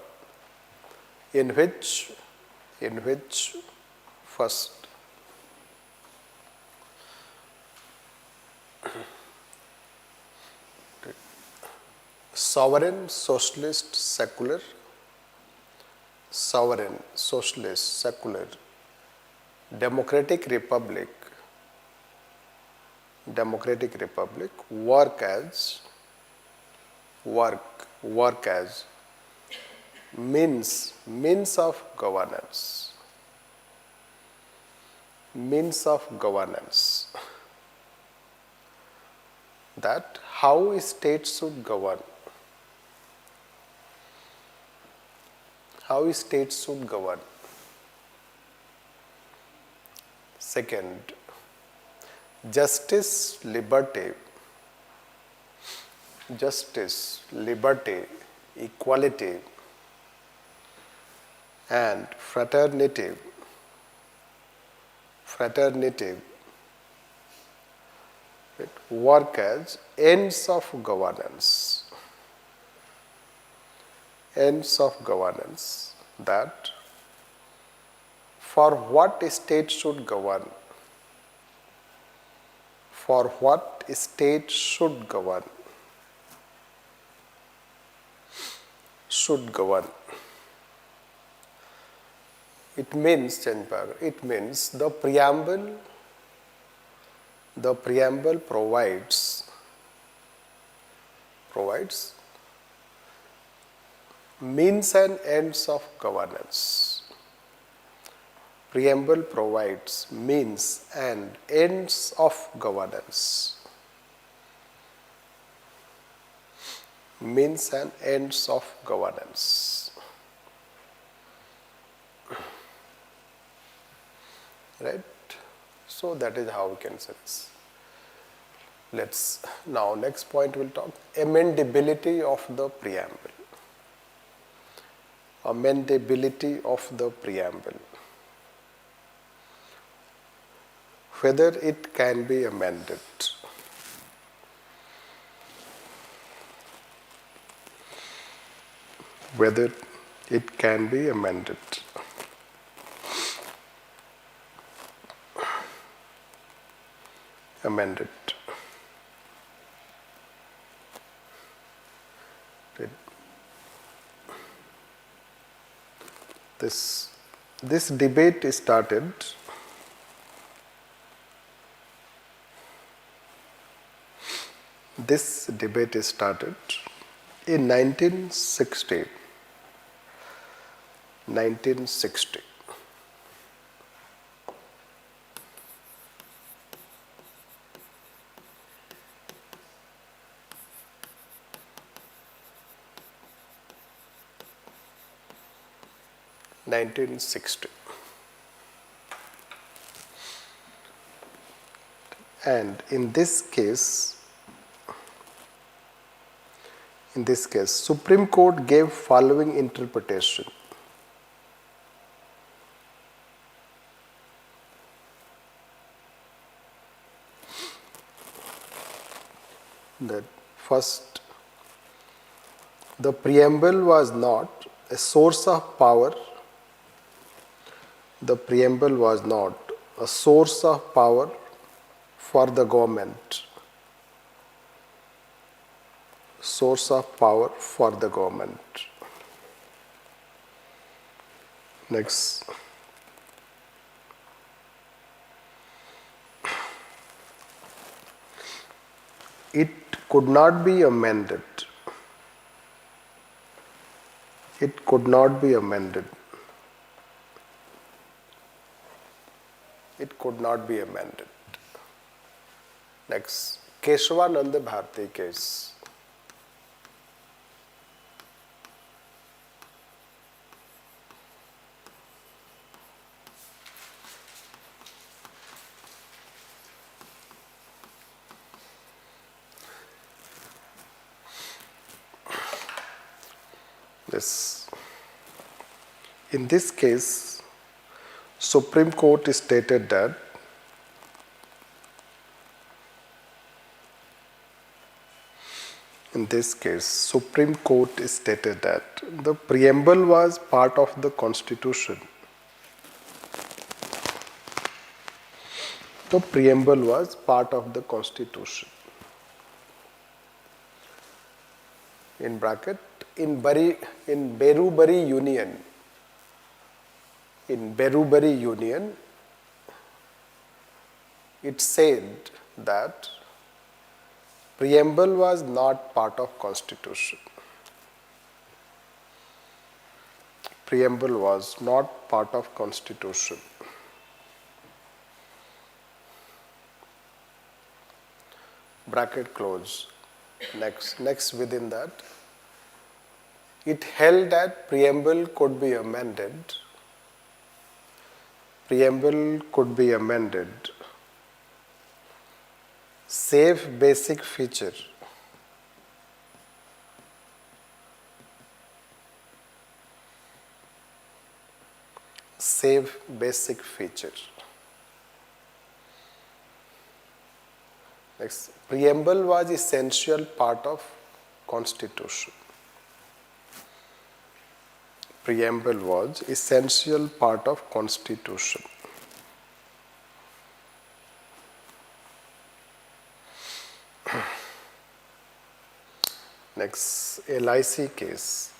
In which first sovereign, socialist, secular, sovereign, socialist, secular, democratic republic work as means of governance. That how states should govern. How states should govern. Second, justice, liberty, equality, and fraternity work as ends of governance. That for what state should govern. It means, the preamble provides means and ends of governance. Preamble provides means and ends of governance. Means and ends of governance. Right? So that is how we can say this. Let's now next point we'll talk amendability of the preamble. Amendability of the preamble. Whether it can be amended. Whether it can be amended. This debate started in 1960. 1960. And in this case, Supreme Court gave following interpretation. That first, the preamble was not a source of power. The preamble was not a source of power for the government. Source of power for the government. Next. It could not be amended. It could not be amended. It could not be amended. Next, Keshavananda Bharati case. In this case, Supreme Court stated that In this case, Supreme Court stated that the preamble was part of the Constitution. The preamble was part of the Constitution. In bracket, in Berubari Union, it said that preamble was not part of Constitution. Preamble was not part of Constitution. Bracket close. Next within that, it held that preamble could be amended. Preamble could be amended, save basic feature. Save basic feature. Next, preamble was essential part of Constitution. Preamble was essential part of Constitution. Next, LIC case.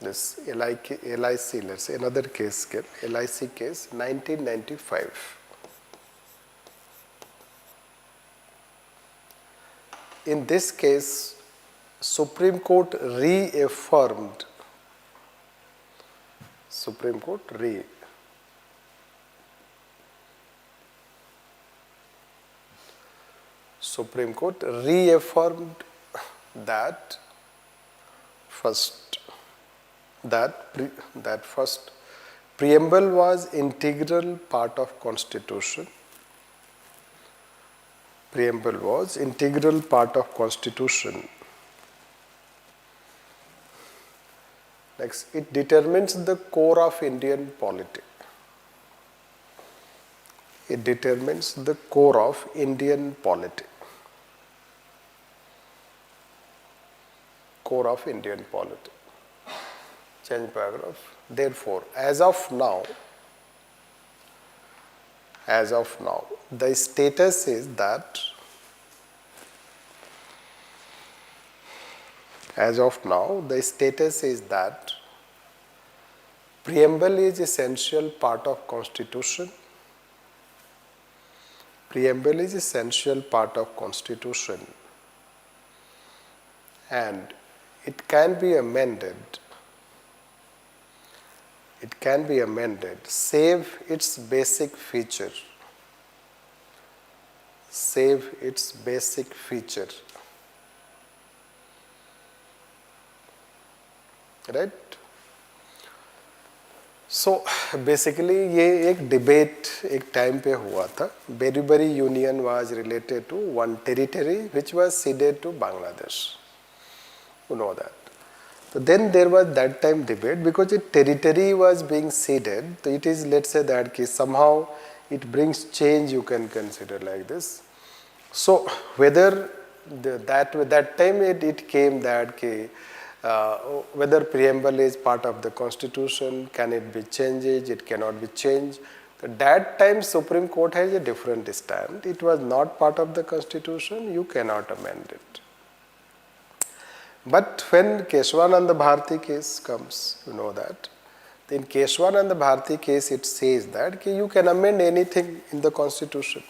This LIC, let's say another case, LIC case, 1995. In this case, Supreme Court reaffirmed. Supreme Court reaffirmed that first preamble was integral part of Constitution. Preamble was integral part of Constitution. Next, it determines the core of Indian polity. It determines the core of Indian polity. Core of Indian polity. Change paragraph. Therefore, as of now, the status is that preamble is essential part of Constitution. Preamble is essential part of Constitution, and it can be amended. It can be amended, save its basic feature. Save its basic feature. Right? So basically ये एक debate एक time पे हुआ था. Berubari Union was related to one territory which was ceded to Bangladesh. You know that. So then there was that time debate because the territory was being ceded. So it is, let's say that somehow it brings change, you can consider like this. So whether that time it came that whether preamble is part of the Constitution, can it be changed, it cannot be changed. At that time Supreme Court has a different stand. It was not part of the Constitution, you cannot amend it. But when Keshwananda Bharati case comes, you know that, in Keshwananda Bharati case it says that you can amend anything in the Constitution.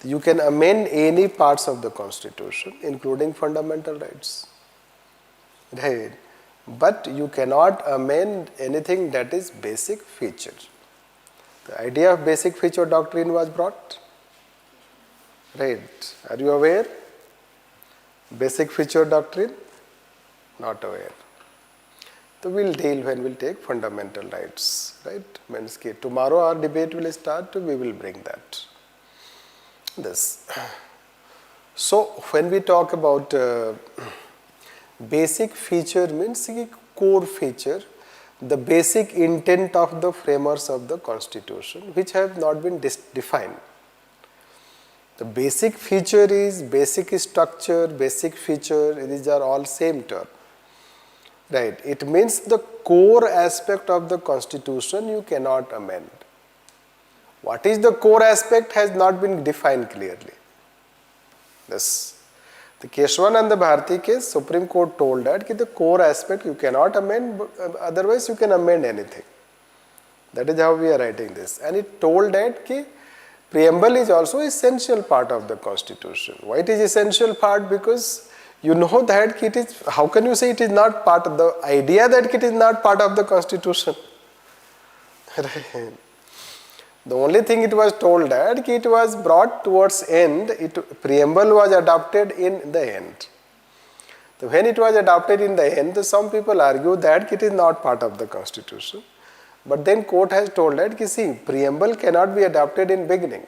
You can amend any parts of the Constitution, including fundamental rights. Right? But you cannot amend anything that is basic feature. The idea of basic feature doctrine was brought. Right? Are you aware? Basic feature doctrine? Not aware. So we'll deal when we'll take fundamental rights. Right? Means tomorrow our debate will start, we will bring that. This. So when we talk about basic feature means core feature, the basic intent of the framers of the Constitution which have not been defined. The basic feature is basic structure, basic feature, these are all same term. Right. It means the core aspect of the constitution you cannot amend. What is the core aspect has not been defined clearly. This. The Keshwananda Bharati case, Supreme Court told that the core aspect you cannot amend, otherwise you can amend anything. That is how we are writing this. And it told that preamble is also essential part of the constitution. Why it is essential part? Because you know that it is, how can you say it is not part of the idea that it is not part of the constitution? Right. The only thing it was told that it was brought towards end, preamble was adopted in the end. So when it was adopted in the end, some people argue that it is not part of the constitution. But then court has told that, see, preamble cannot be adopted in beginning.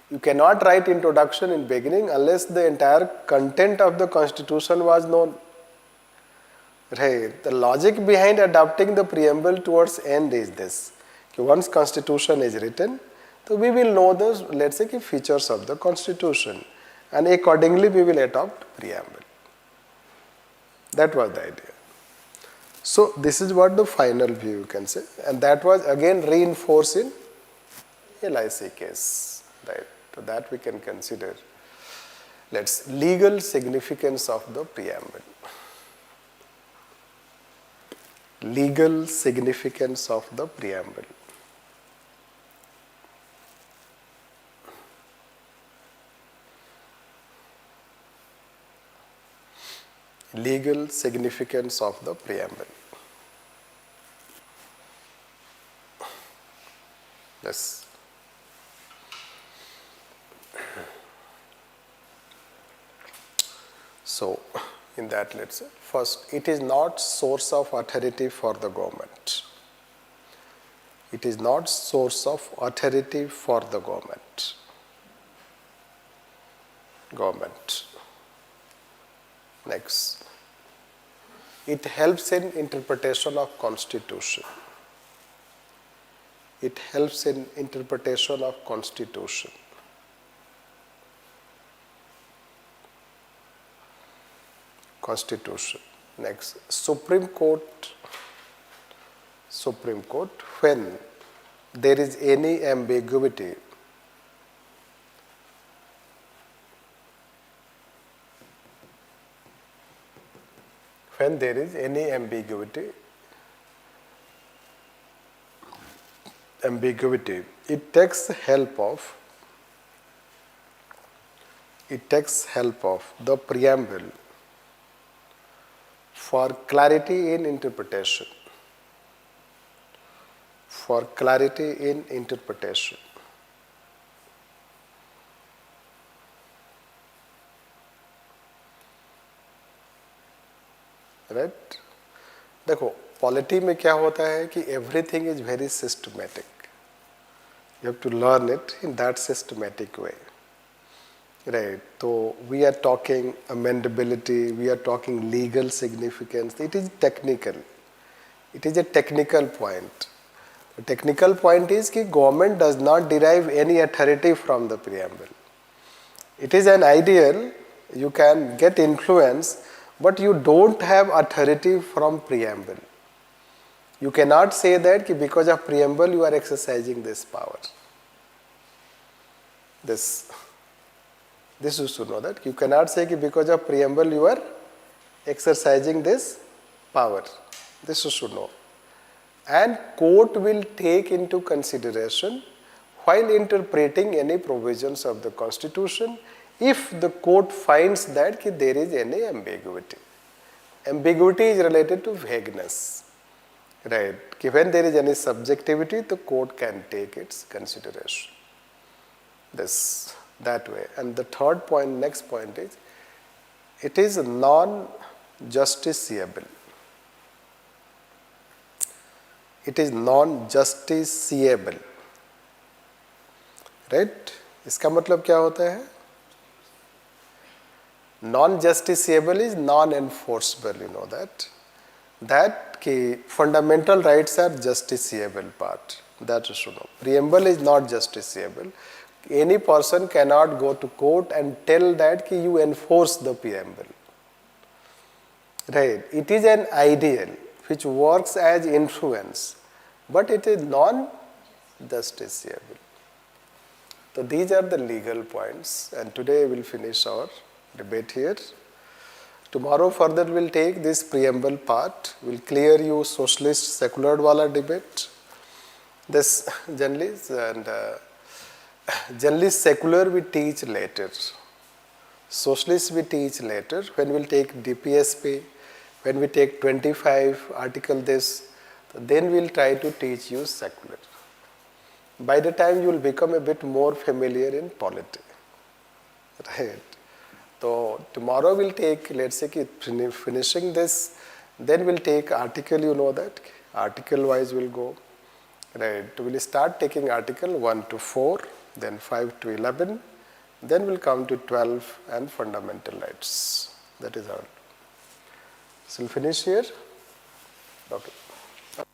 You cannot write introduction in beginning unless the entire content of the constitution was known. Right. The logic behind adopting the preamble towards end is this. Once constitution is written, so we will know the, let's say, features of the constitution, and accordingly we will adopt preamble. That was the idea. So this is what the final view you can say, and that was again reinforced in LIC case. Right. So that we can consider. Let's legal significance of the preamble. Legal significance of the preamble. Legal significance of the preamble. Yes. So, in that, let's say, first, it is not source of authority for the government. It is not source of authority for the government. Next, it helps in interpretation of constitution. It helps in interpretation of constitution. Next, Supreme Court, when there is any ambiguity, it takes help of the preamble for clarity in interpretation. Right? देखो polity में क्या होता है कि everything is very systematic. You have to learn it in that systematic way. Right. So we are talking amendability, we are talking legal significance. It is technical. It is a technical point. The technical point is that government does not derive any authority from the preamble. It is an ideal, you can get influence, but you don't have authority from preamble. You cannot say that because of preamble you are exercising this power. This you should know that. You cannot say that because of preamble you are exercising this power. This you should know. And court will take into consideration while interpreting any provisions of the constitution if the court finds that there is any ambiguity. Ambiguity is related to vagueness. Right. When there is any subjectivity, the court can take its consideration. This, that way. And the third point, next point is, it is non-justiciable. It is non-justiciable. Right? इसका मतलब क्या होता है? Non-justiciable is non-enforceable, you know that. That fundamental rights are justiciable part. That you should know. Preamble is not justiciable. Any person cannot go to court and tell that ki you enforce the preamble. Right. It is an ideal which works as influence, but it is non-justiciable. So these are the legal points, and today we will finish our debate here. Tomorrow further we will take this preamble part. We will clear you socialist secular wala debate. This generally secular we teach later. Socialist we teach later when we will take DPSP, when we take 25 article this, then we will try to teach you secular. By the time you will become a bit more familiar in polity. Right. So tomorrow we'll take, let's say finishing this, then we'll take article, you know that, article wise we'll go. Right. We'll start taking article 1 to 4, then 5 to 11, then we'll come to 12 and fundamental rights. That is all. So we'll finish here. Okay.